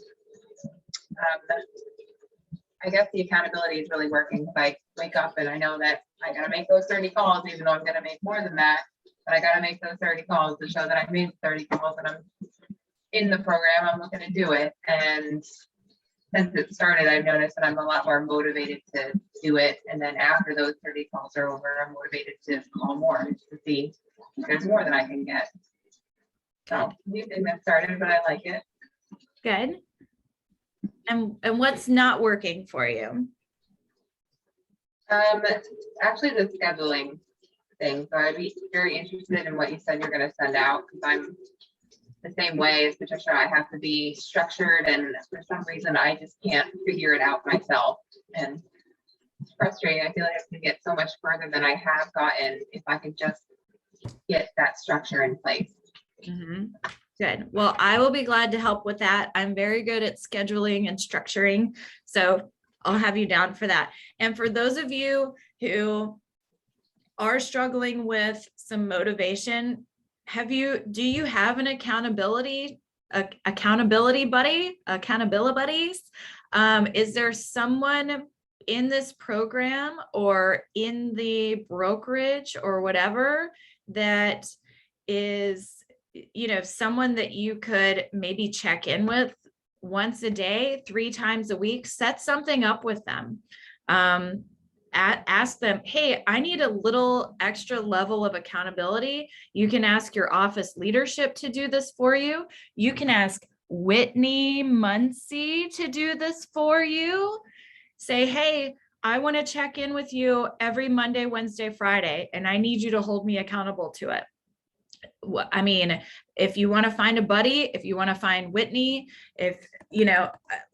I guess the accountability is really working. If I wake up and I know that I got to make those 30 calls, even though I'm going to make more than that, but I got to make those 30 calls to show that I made 30 calls and I'm in the program, I'm looking to do it. And since it started, I've noticed that I'm a lot more motivated to do it. And then after those 30 calls are over, I'm motivated to call more to see if there's more that I can get. So new thing that started, but I like it. Good. And what's not working for you? Actually the scheduling thing. So I'd be very interested in what you said you're going to send out, because I'm the same way as Patricia. I have to be structured, and for some reason I just can't figure it out myself, and it's frustrating. I feel like I can get so much further than I have gotten if I could just get that structure in place. Mm-hmm. Good. Well, I will be glad to help with that. I'm very good at scheduling and structuring, so I'll have you down for that. And for those of you who are struggling with some motivation, do you have an accountability buddy, accountability buddies? Is there someone in this program or in the brokerage or whatever that is, someone that you could maybe check in with once a day, 3 times a week? Set something up with them. Ask them, hey, I need a little extra level of accountability. You can ask your office leadership to do this for you. You can ask Whitney Muncie to do this for you. Say, hey, I want to check in with you every Monday, Wednesday, Friday, and I need you to hold me accountable to it. I mean, if you want to find a buddy, if you want to find Whitney, if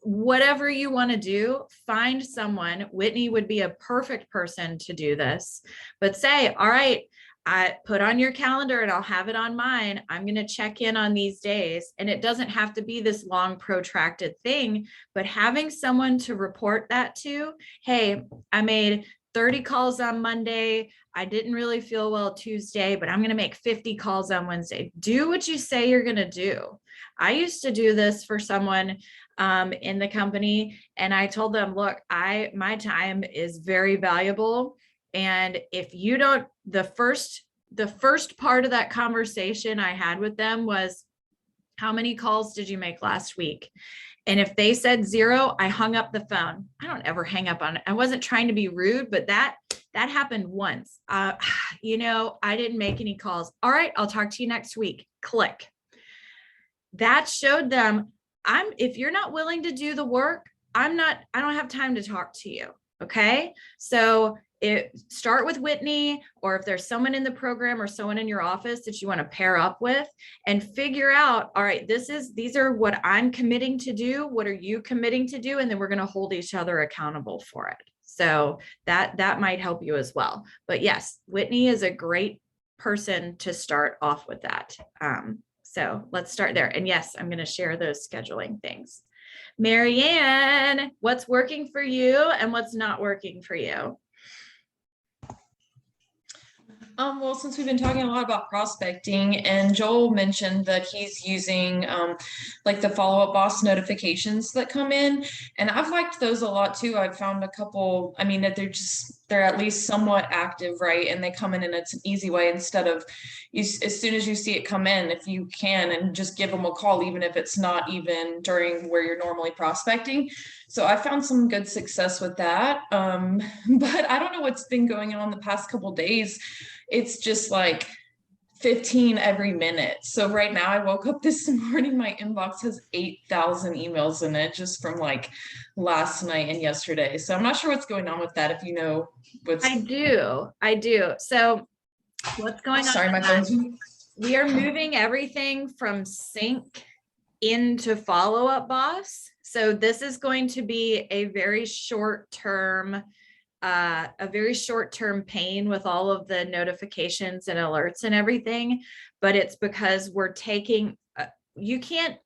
whatever you want to do, find someone. Whitney would be a perfect person to do this, but say, all right, I put on your calendar and I'll have it on mine. I'm going to check in on these days. And it doesn't have to be this long protracted thing, but having someone to report that to, hey, I made 30 calls on Monday. I didn't really feel well Tuesday, but I'm going to make 50 calls on Wednesday. Do what you say you're going to do. I used to do this for someone in the company, and I told them, look, my time is very valuable. And if you don't, the first part of that conversation I had with them was, how many calls did you make last week? And if they said 0, I hung up the phone. I don't ever hang up on it. I wasn't trying to be rude, but that happened once. I didn't make any calls. All right, I'll talk to you next week. Click. That showed them, if you're not willing to do the work, I don't have time to talk to you. Okay. So start with Whitney, or if there's someone in the program or someone in your office that you want to pair up with, and figure out, all right, these are what I'm committing to do. What are you committing to do? And then we're going to hold each other accountable for it. So that might help you as well. But yes, Whitney is a great person to start off with that. So let's start there. And yes, I'm going to share those scheduling things. Marianne, what's working for you and what's not working for you? Well, since we've been talking a lot about prospecting, and Joel mentioned that he's using like the follow-up boss notifications that come in, and I've liked those a lot too. I've found a couple, I mean, that they're at least somewhat active, right? And they come in and it's an easy way, instead of as soon as you see it come in, if you can, and just give them a call, even if it's not even during where you're normally prospecting. So I found some good success with that. But I don't know what's been going on the past couple of days. It's just like 15 every minute. So right now I woke up this morning, my inbox has 8,000 emails in it just from like last night and yesterday. So I'm not sure what's going on with that. If you know what's. I do. So what's going on? Sorry, my phone's. We are moving everything from sync into follow-up boss. So this is going to be a very short-term pain with all of the notifications and alerts and everything, but it's because we're taking, you can't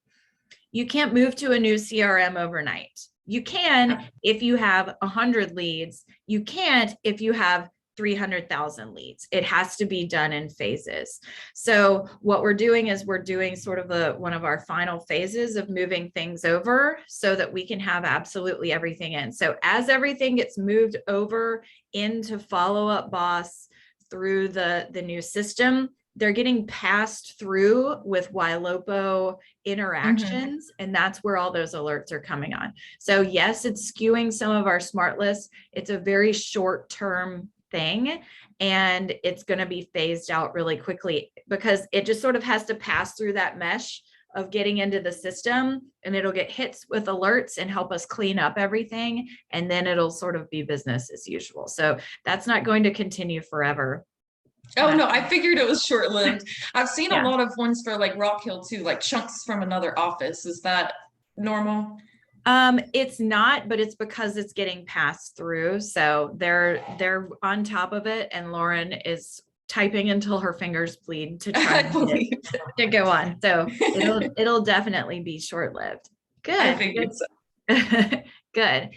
move to a new CRM overnight. You can if you have 100 leads. You can't if you have 300,000 leads. It has to be done in phases. So what we're doing is we're doing sort of one of our final phases of moving things over so that we can have absolutely everything in. So as everything gets moved over into follow-up boss through the new system, they're getting passed through with Ylopo interactions, and that's where all those alerts are coming on. So yes, it's skewing some of our smart lists. It's a very short-term thing, and it's going to be phased out really quickly because it just sort of has to pass through that mesh of getting into the system, and it'll get hits with alerts and help us clean up everything, and then it'll sort of be business as usual. So that's not going to continue forever. Oh no, I figured it was short-lived. I've seen a lot of ones for like Rock Hill too, like chunks from another office. Is that normal? It's not, but it's because it's getting passed through. So they're on top of it, and Lauren is typing until her fingers bleed to try to go on. So it'll definitely be short-lived. Good. I figured so. Good.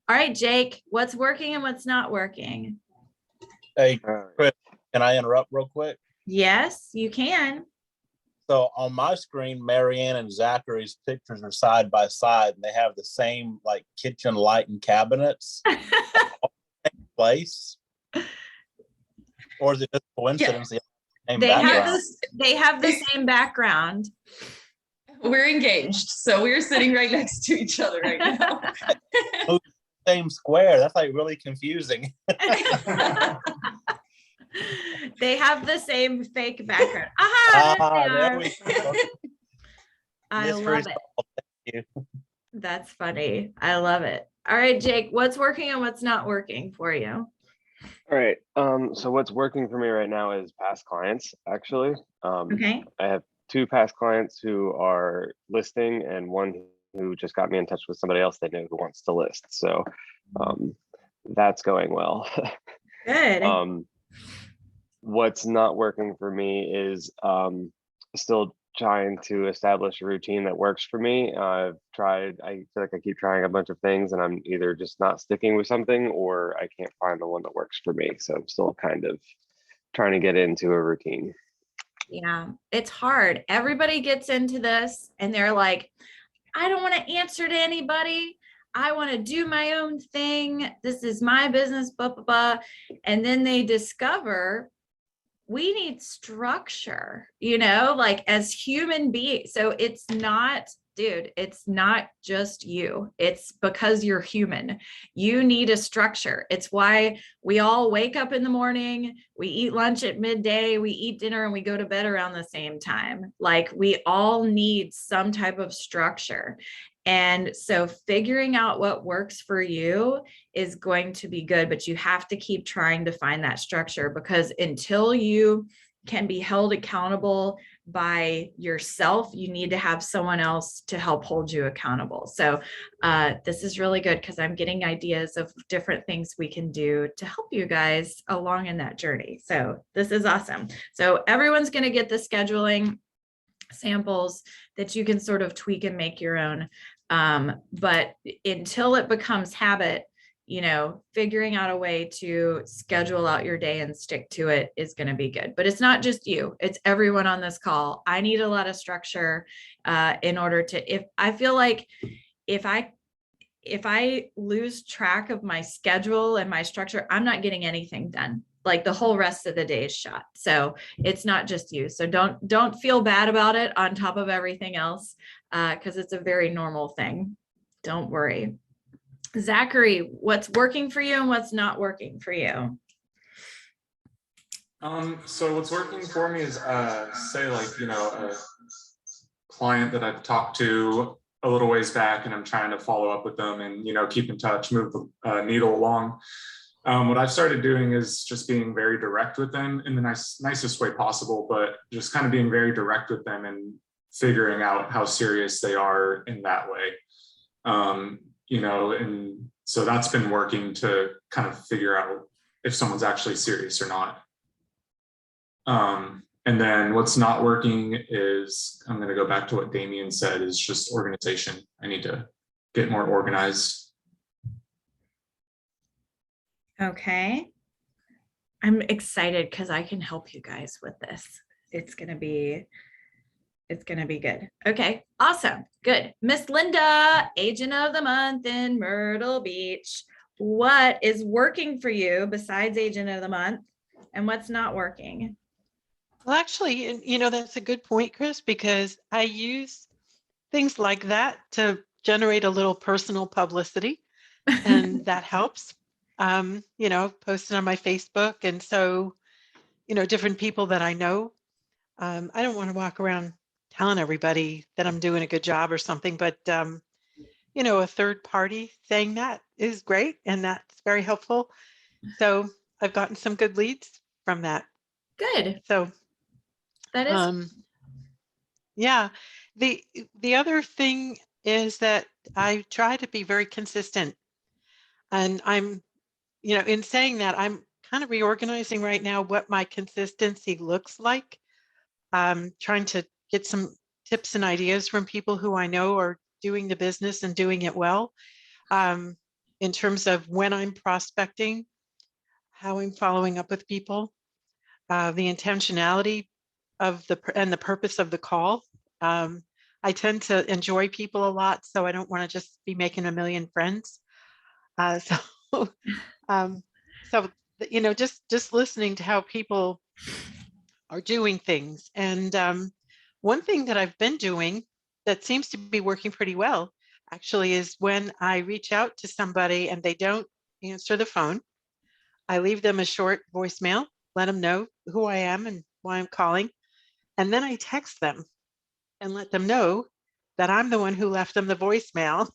All right, Jake, what's working and what's not working? Hey, Chris, can I interrupt real quick? Yes, you can. So on my screen, Marianne and Zachary's pictures are side by side, and they have the same like kitchen light and cabinets place. Or is it just coincidence? Yeah. They have the same background. We're engaged, so we're sitting right next to each other right now. Same square. That's like really confusing. They have the same fake background. There we go. I love it. That's funny. I love it. All right, Jake, what's working and what's not working for you? All right. So what's working for me right now is past clients, actually. Okay. I have 2 past clients who are listing and one who just got me in touch with somebody else they know who wants to list. So that's going well. Good. What's not working for me is still trying to establish a routine that works for me. I feel like I keep trying a bunch of things and I'm either just not sticking with something or I can't find the one that works for me. So I'm still kind of trying to get into a routine. Yeah, it's hard. Everybody gets into this and they're like, I don't want to answer to anybody. I want to do my own thing. This is my business, blah, blah, blah. And then they discover we need structure, like as human beings. So it's not, dude, it's not just you. It's because you're human. You need a structure. It's why we all wake up in the morning, we eat lunch at midday, we eat dinner, and we go to bed around the same time. Like we all need some type of structure. And so figuring out what works for you is going to be good, but you have to keep trying to find that structure, because until you can be held accountable by yourself, you need to have someone else to help hold you accountable. So this is really good because I'm getting ideas of different things we can do to help you guys along in that journey. So this is awesome. So everyone's going to get the scheduling samples that you can sort of tweak and make your own. But until it becomes habit, figuring out a way to schedule out your day and stick to it is going to be good. But it's not just you, it's everyone on this call. I need a lot of structure in order to, if I feel like if I lose track of my schedule and my structure, I'm not getting anything done. Like the whole rest of the day is shot. So it's not just you. So don't feel bad about it on top of everything else, because it's a very normal thing. Don't worry. Zachary, what's working for you and what's not working for you? So what's working for me is say like, a client that I've talked to a little ways back and I'm trying to follow up with them and, keep in touch, move the needle along. What I've started doing is just being very direct with them in the nicest way possible, but just kind of being very direct with them and figuring out how serious they are in that way. And so that's been working to kind of figure out if someone's actually serious or not. And then what's not working is, I'm going to go back to what Damien said, is just organization. I need to get more organized. Okay. I'm excited because I can help you guys with this. It's going to be good. Okay, awesome. Good. Miss Linda, Agent of the Month in Myrtle Beach. What is working for you besides Agent of the Month, and what's not working? Well, actually, that's a good point, Chris, because I use things like that to generate a little personal publicity, and that helps. Posting on my Facebook. And so, different people that I know, I don't want to walk around telling everybody that I'm doing a good job or something, but, a third party saying that is great. And that's very helpful. So I've gotten some good leads from that. Good. So that is, yeah. The other thing is that I try to be very consistent, and I'm, in saying that, I'm kind of reorganizing right now what my consistency looks like. I'm trying to get some tips and ideas from people who I know are doing the business and doing it well, in terms of when I'm prospecting, how I'm following up with people, the intentionality of the purpose of the call. I tend to enjoy people a lot, so I don't want to just be making a million friends. Just listening to how people are doing things. And one thing that I've been doing that seems to be working pretty well, actually, is when I reach out to somebody and they don't answer the phone, I leave them a short voicemail, let them know who I am and why I'm calling. And then I text them and let them know that I'm the one who left them the voicemail.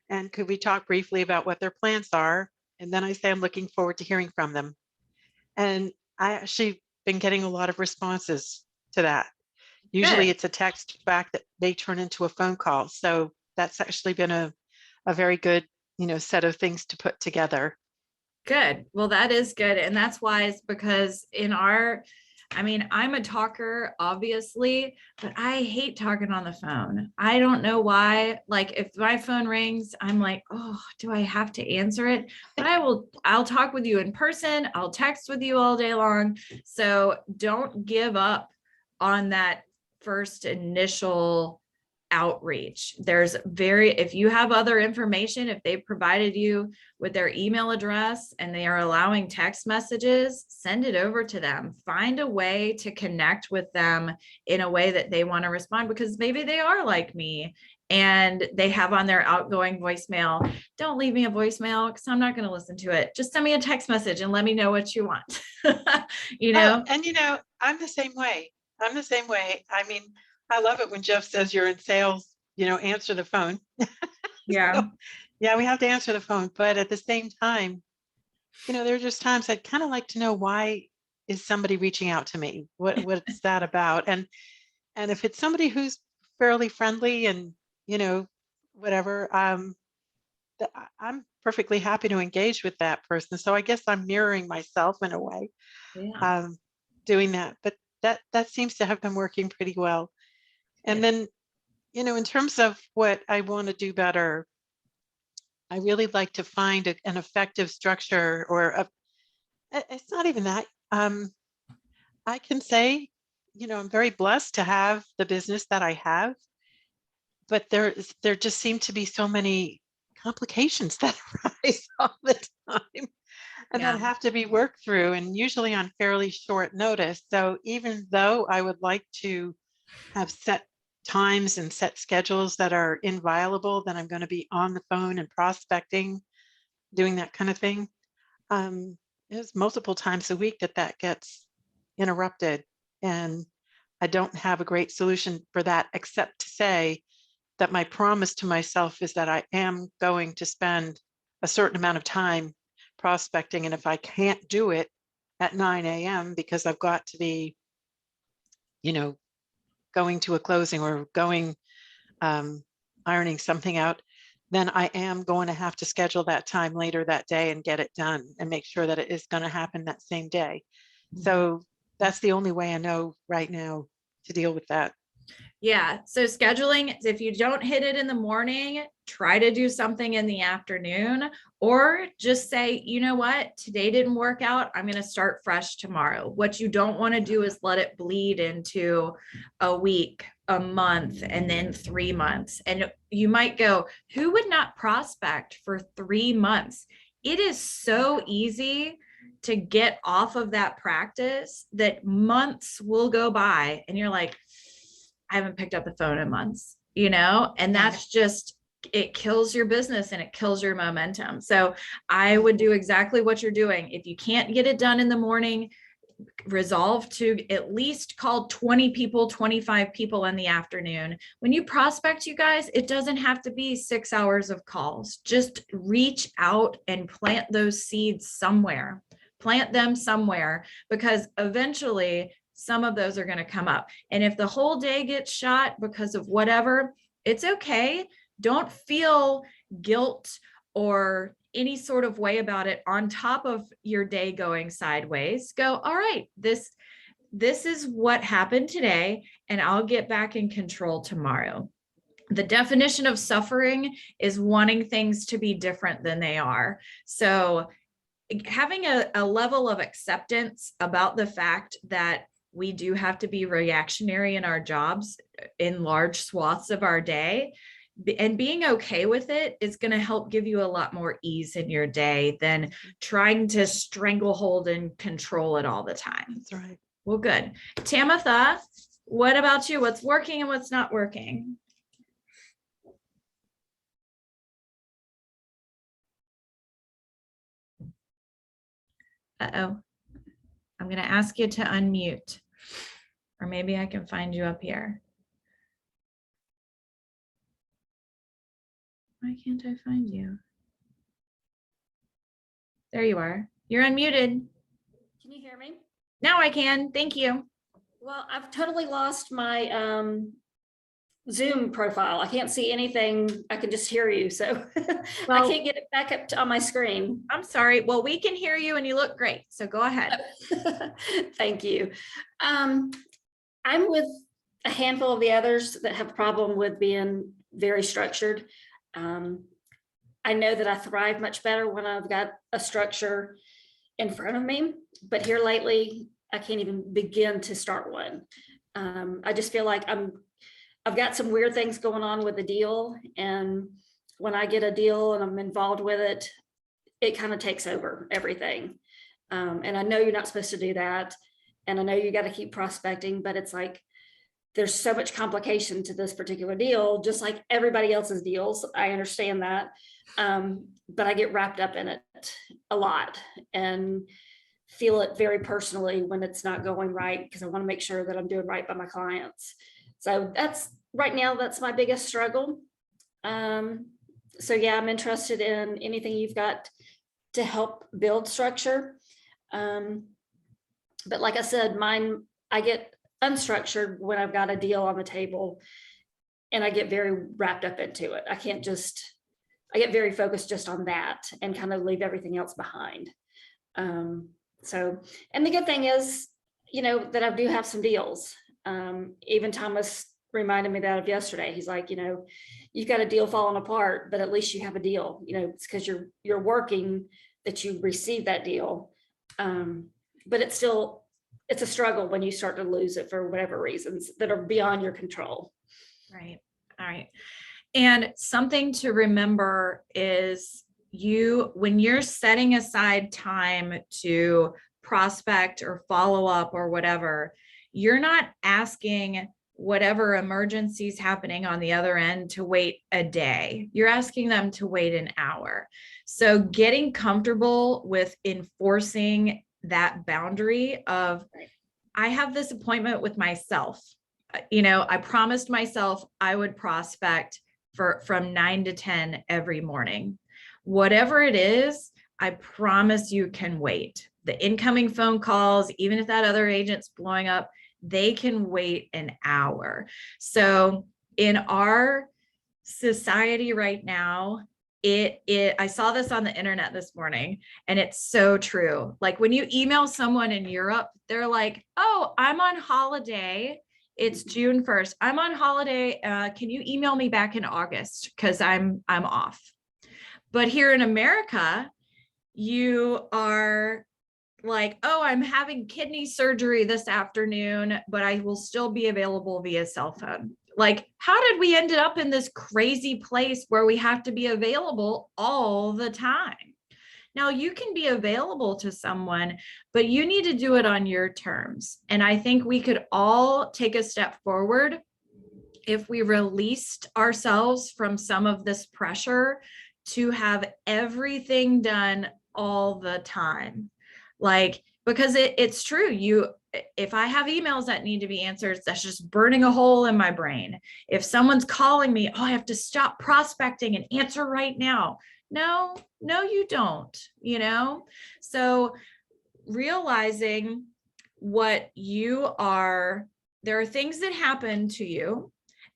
And could we talk briefly about what their plans are? And then I say I'm looking forward to hearing from them. And I actually been getting a lot of responses to that. Usually Good. it's a text back that they turn into a phone call. So that's actually been a very good, set of things to put together. Good. Well, that is good. And that's wise because I'm a talker, obviously, but I hate talking on the phone. I don't know why. Like if my phone rings, I'm like, oh, do I have to answer it? But I'll talk with you in person. I'll text with you all day long. So don't give up on that first initial outreach. If you have other information, if they've provided you with their email address and they are allowing text messages, send it over to them. Find a way to connect with them in a way that they want to respond, because maybe they are like me and they have on their outgoing voicemail. Don't leave me a voicemail because I'm not going to listen to it. Just send me a text message and let me know what you want. Oh, and I'm the same way. I mean, I love it when Jeff says you're in sales, answer the phone. Yeah. So, yeah, we have to answer the phone. But at the same time, there are just times I'd kind of like to know, why is somebody reaching out to me? What's that about? And if it's somebody who's fairly friendly and, whatever, I'm perfectly happy to engage with that person. So I guess I'm mirroring myself in a way, Yeah. doing that. But that seems to have been working pretty well. And then, in terms of what I want to do better, I really like to find an effective structure, or it's not even that. I can say, I'm very blessed to have the business that I have, but there just seem to be so many complications that arise all the time and Yeah. that have to be worked through, and usually on fairly short notice. So even though I would like to have set times and set schedules that are inviolable, that I'm going to be on the phone and prospecting, doing that kind of thing, there's multiple times a week that gets interrupted. And I don't have a great solution for that, except to say that my promise to myself is that I am going to spend a certain amount of time prospecting. And if I can't do it at 9 a.m. because I've got to be, going to a closing or ironing something out, then I am going to have to schedule that time later that day and get it done and make sure that it is going to happen that same day. So that's the only way I know right now to deal with that. Yeah. So scheduling, if you don't hit it in the morning, try to do something in the afternoon, or just say, you know what, today didn't work out. I'm going to start fresh tomorrow. What you don't want to do is let it bleed into a week, a month, and then 3 months. And you might go, who would not prospect for 3 months? It is so easy to get off of that practice that months will go by and you're like, I haven't picked up the phone in months, and that's just, it kills your business and it kills your momentum. So I would do exactly what you're doing. If you can't get it done in the morning, resolve to at least call 20 people, 25 people in the afternoon. When you prospect, you guys, it doesn't have to be 6 hours of calls. Just reach out and plant those seeds somewhere. Plant them somewhere, because eventually some of those are going to come up. And if the whole day gets shot because of whatever, it's okay. Don't feel guilt or any sort of way about it on top of your day going sideways. Go, all right, this is what happened today, and I'll get back in control tomorrow. The definition of suffering is wanting things to be different than they are. So having a level of acceptance about the fact that we do have to be reactionary in our jobs in large swaths of our day, and being okay with it is going to help give you a lot more ease in your day than trying to stranglehold and control it all the time. That's right. Well, good. Tamitha, what about you? What's working and what's not working? Uh-oh. I'm going to ask you to unmute, or maybe I can find you up here. Why can't I find you? There you are. You're unmuted. Can you hear me? Now I can. Thank you. Well, I've totally lost my Zoom profile. I can't see anything. I can just hear you. So I Well- can't get it back up on my screen. I'm sorry. Well, we can hear you and you look great. So go ahead. Thank you. I'm with a handful of the others that have a problem with being very structured. I know that I thrive much better when I've got a structure in front of me, but here lately, I can't even begin to start one. I just feel like I've got some weird things going on with the deal. And when I get a deal and I'm involved with it, it kind of takes over everything. And I know you're not supposed to do that. And I know you got to keep prospecting, but it's like, there's so much complication to this particular deal, just like everybody else's deals. I understand that. But I get wrapped up in it a lot and feel it very personally when it's not going right, because I want to make sure that I'm doing right by my clients. So that's right now, that's my biggest struggle. So yeah, I'm interested in anything you've got to help build structure. But like I said, I get unstructured when I've got a deal on the table and I get very wrapped up into it. I get very focused just on that and kind of leave everything else behind. So, and the good thing is, that I do have some deals. Even Thomas reminded me that of yesterday. He's like, you've got a deal falling apart, but at least you have a deal, it's because you're working that you receive that deal. But it's a struggle when you start to lose it for whatever reasons that are beyond your control. Right. All right. And something to remember is when you're setting aside time to prospect or follow up or whatever, you're not asking whatever emergency is happening on the other end to wait a day. You're asking them to wait an hour. So getting comfortable with enforcing that boundary of, I have this appointment with myself. I promised myself I would prospect from 9 to 10 every morning. Whatever it is, I promise you can wait. The incoming phone calls, even if that other agent's blowing up, they can wait an hour. So in our society right now, I saw this on the internet this morning, and it's so true. Like when you email someone in Europe, they're like, oh, I'm on holiday. It's June 1st. I'm on holiday. Can you email me back in August? Because I'm off. But here in America, you are like, oh, I'm having kidney surgery this afternoon, but I will still be available via cell phone. Like, how did we end up in this crazy place where we have to be available all the time? Now, you can be available to someone, but you need to do it on your terms. And I think we could all take a step forward if we released ourselves from some of this pressure to have everything done all the time. Like, because it's true. If I have emails that need to be answered, that's just burning a hole in my brain. If someone's calling me, oh, I have to stop prospecting and answer right now. No, you don't, So realizing what you are, there are things that happen to you,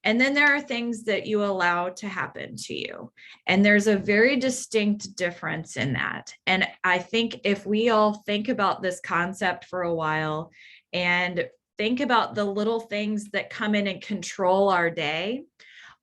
and then there are things that you allow to happen to you. And there's a very distinct difference in that. And I think if we all think about this concept for a while and think about the little things that come in and control our day,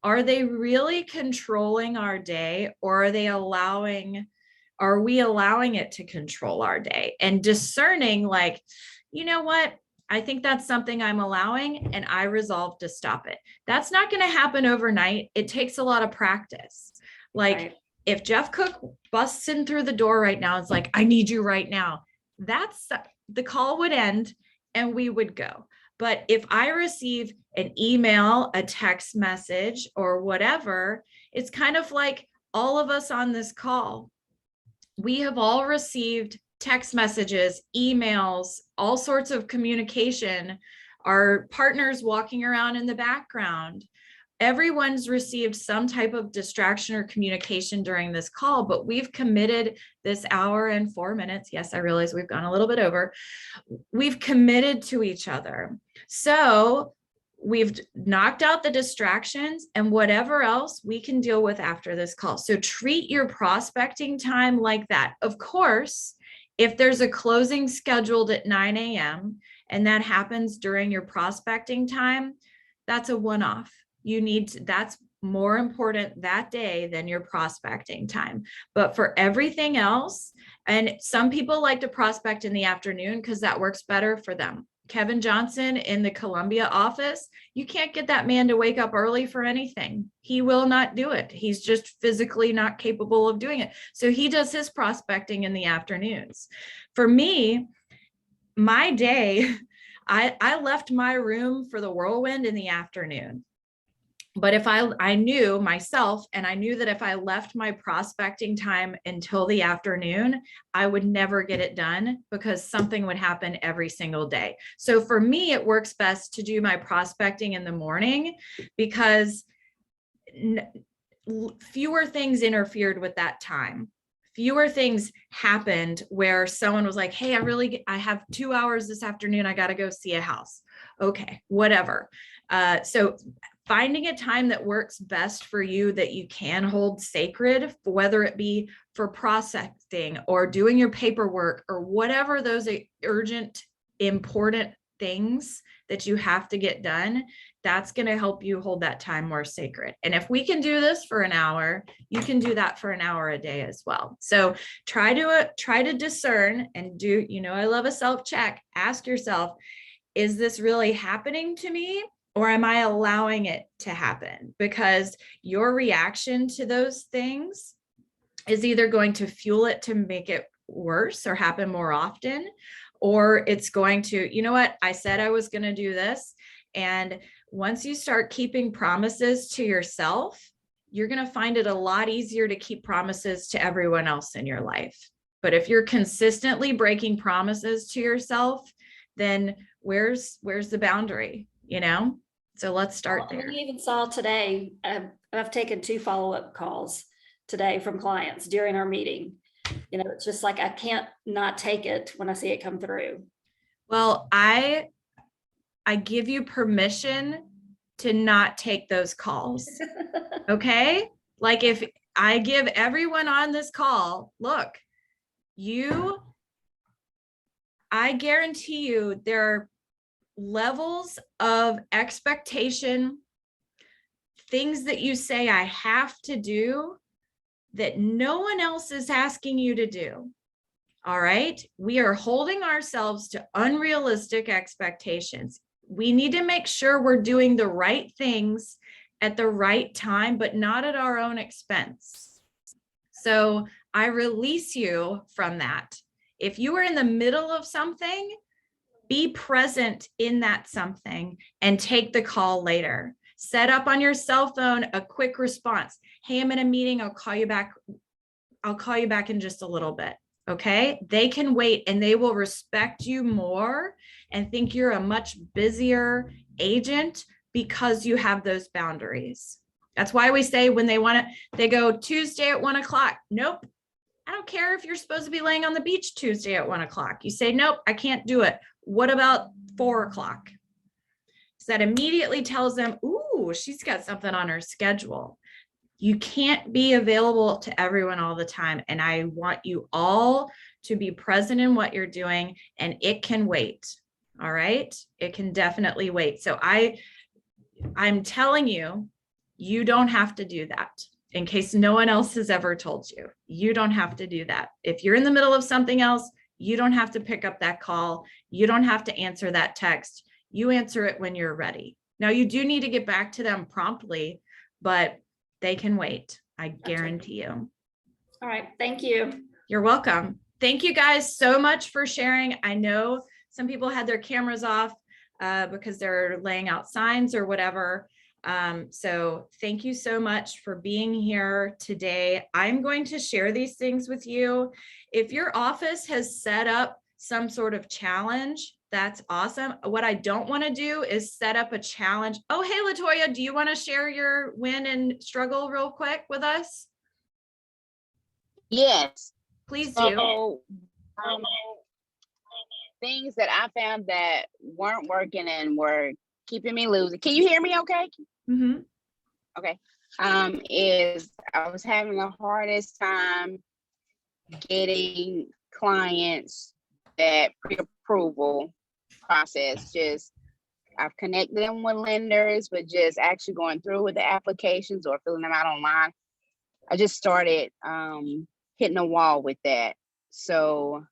are they really controlling our day, or are we allowing it to control our day? And discerning, like, you know what? I think that's something I'm allowing, and I resolve to stop it. That's not going to happen overnight. It takes a lot of practice. Like, right. If Jeff Cook busts in through the door right now, it's like, I need you right now. The call would end and we would go. But if I receive an email, a text message, or whatever, it's kind of like all of us on this call. We have all received text messages, emails, all sorts of communication, our partners walking around in the background, everyone's received some type of distraction or communication during this call, but we've committed this hour and 4 minutes. Yes, I realize we've gone a little bit over. We've committed to each other. So we've knocked out the distractions and whatever else we can deal with after this call. So treat your prospecting time like that. Of course, if there's a closing scheduled at 9 a.m. and that happens during your prospecting time, that's a one-off. That's more important that day than your prospecting time. But for everything else, and some people like to prospect in the afternoon because that works better for them. Kevin Johnson in the Columbia office, you can't get that man to wake up early for anything. He will not do it. He's just physically not capable of doing it. So he does his prospecting in the afternoons. For me, my day, I left my room for the whirlwind in the afternoon. But if I knew myself, and I knew that if I left my prospecting time until the afternoon, I would never get it done because something would happen every single day. So for me, it works best to do my prospecting in the morning because fewer things interfered with that time. Fewer things happened where someone was like, hey, I have 2 hours this afternoon. I got to go see a house. Okay, whatever. So finding a time that works best for you that you can hold sacred, whether it be for prospecting or doing your paperwork or whatever those urgent, important things that you have to get done, that's going to help you hold that time more sacred. And if we can do this for an hour, you can do that for an hour a day as well. So try to discern and do, I love a self-check. Ask yourself, is this really happening to me? Or am I allowing it to happen? Because your reaction to those things is either going to fuel it to make it worse or happen more often, or it's going to, you know what, I said I was going to do this. And once you start keeping promises to yourself, you're going to find it a lot easier to keep promises to everyone else in your life. But if you're consistently breaking promises to yourself, then where's the boundary, So let's start there. We even saw today, I've taken 2 follow-up calls today from clients during our meeting. It's just like, I can't not take it when I see it come through. Well, I give you permission to not take those calls. Okay? Like if I give everyone on this call, look, I guarantee you there are levels of expectation, things that you say I have to do that no one else is asking you to do. All right. We are holding ourselves to unrealistic expectations. We need to make sure we're doing the right things at the right time, but not at our own expense. So I release you from that. If you are in the middle of something, be present in that something and take the call later. Set up on your cell phone a quick response. Hey, I'm in a meeting. I'll call you back. I'll call you back in just a little bit. Okay. They can wait and they will respect you more and think you're a much busier agent because you have those boundaries. That's why we say when they go Tuesday at 1 o'clock. Nope. I don't care if you're supposed to be laying on the beach Tuesday at 1 o'clock. You say, nope, I can't do it. What about 4 o'clock? So that immediately tells them, ooh, she's got something on her schedule. You can't be available to everyone all the time. And I want you all to be present in what you're doing, and it can wait. All right. It can definitely wait. So I'm telling you, you don't have to do that. In case no one else has ever told you, you don't have to do that. If you're in the middle of something else, you don't have to pick up that call. You don't have to answer that text. You answer it when you're ready. Now you do need to get back to them promptly, but they can wait. I guarantee you. All right. Thank you. You're welcome. Thank you guys so much for sharing. I know some people had their cameras off because they're laying out signs or whatever. So thank you so much for being here today. I'm going to share these things with you. If your office has set up some sort of challenge That's awesome. What I don't want to do is set up a challenge. Oh, hey, Latoya, do you want to share your win and struggle real quick with us? Yes. Please do. So, things that I found that weren't working and were keeping me losing. Can you hear me okay? Mm-hmm. Okay. Is I was having the hardest time getting clients that pre-approval process. Just I've connected them with lenders, but just actually going through with the applications or filling them out online. I just started hitting a wall with that. So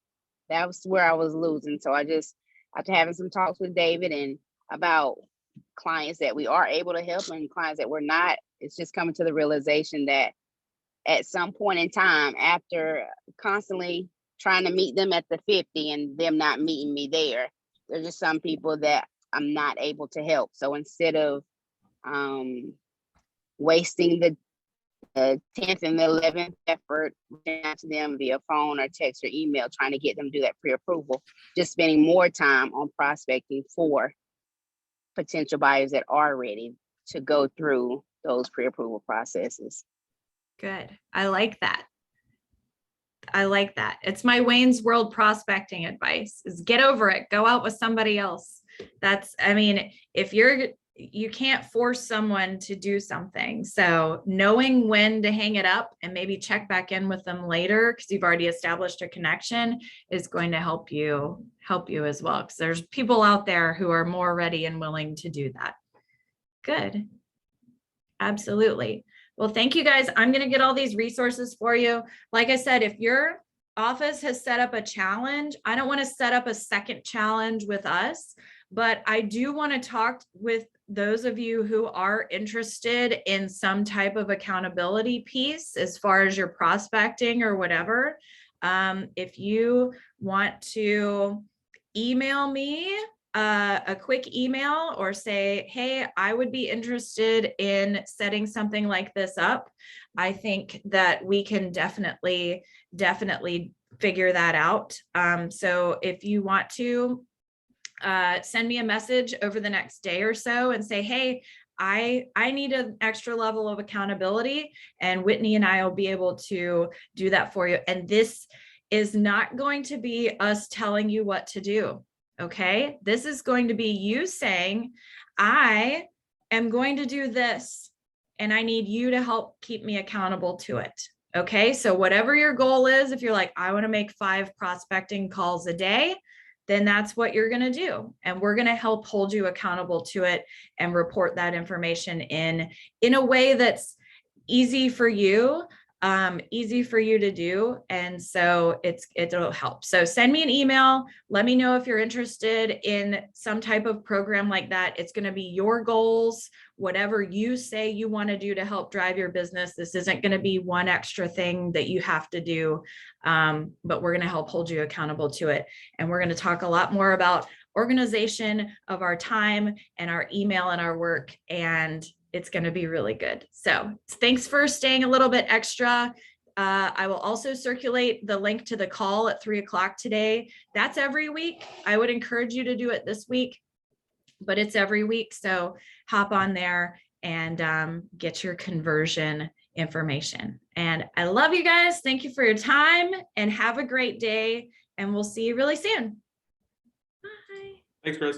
that was where I was losing. So I just, after having some talks with David and about clients that we are able to help and clients that we're not, it's just coming to the realization that at some point in time, after constantly trying to meet them at the 50 and them not meeting me there, there's just some people that I'm not able to help. So instead of wasting the 10th and the 11th effort reaching out to them via phone or text or email, trying to get them to do that pre-approval, just spending more time on prospecting for potential buyers that are ready to go through those pre-approval processes. Good. I like that. I like that. It's my Wayne's World prospecting advice is get over it. Go out with somebody else. That's, I mean, if you can't force someone to do something. So knowing when to hang it up and maybe check back in with them later, because you've already established a connection, is going to help you as well. Because there's people out there who are more ready and willing to do that. Good. Absolutely. Well, thank you guys. I'm going to get all these resources for you. Like I said, if your office has set up a challenge, I don't want to set up a second challenge with us, but I do want to talk with those of you who are interested in some type of accountability piece as far as your prospecting or whatever. If you want to email me a quick email or say, hey, I would be interested in setting something like this up, I think that we can definitely figure that out. So if you want to send me a message over the next day or so and say, hey, I need an extra level of accountability, and Whitney and I will be able to do that for you. And this is not going to be us telling you what to do. Okay, this is going to be you saying, I am going to do this, and I need you to help keep me accountable to it. Okay, so whatever your goal is, if you're like, I want to make 5 prospecting calls a day, then that's what you're going to do. And we're going to help hold you accountable to it and report that information in a way that's easy for you to do. And so it'll help. So send me an email. Let me know if you're interested in some type of program like that. It's going to be your goals, whatever you say you want to do to help drive your business. This isn't going to be one extra thing that you have to do, but we're going to help hold you accountable to it. And we're going to talk a lot more about organization of our time and our email and our work, and it's going to be really good. So thanks for staying a little bit extra. I will also circulate the link to the call at 3 o'clock today. That's every week. I would encourage you to do it this week, but it's every week. So hop on there and get your conversion information. And I love you guys. Thank you for your time and have a great day. And we'll see you really soon. Bye. Thanks, Chris.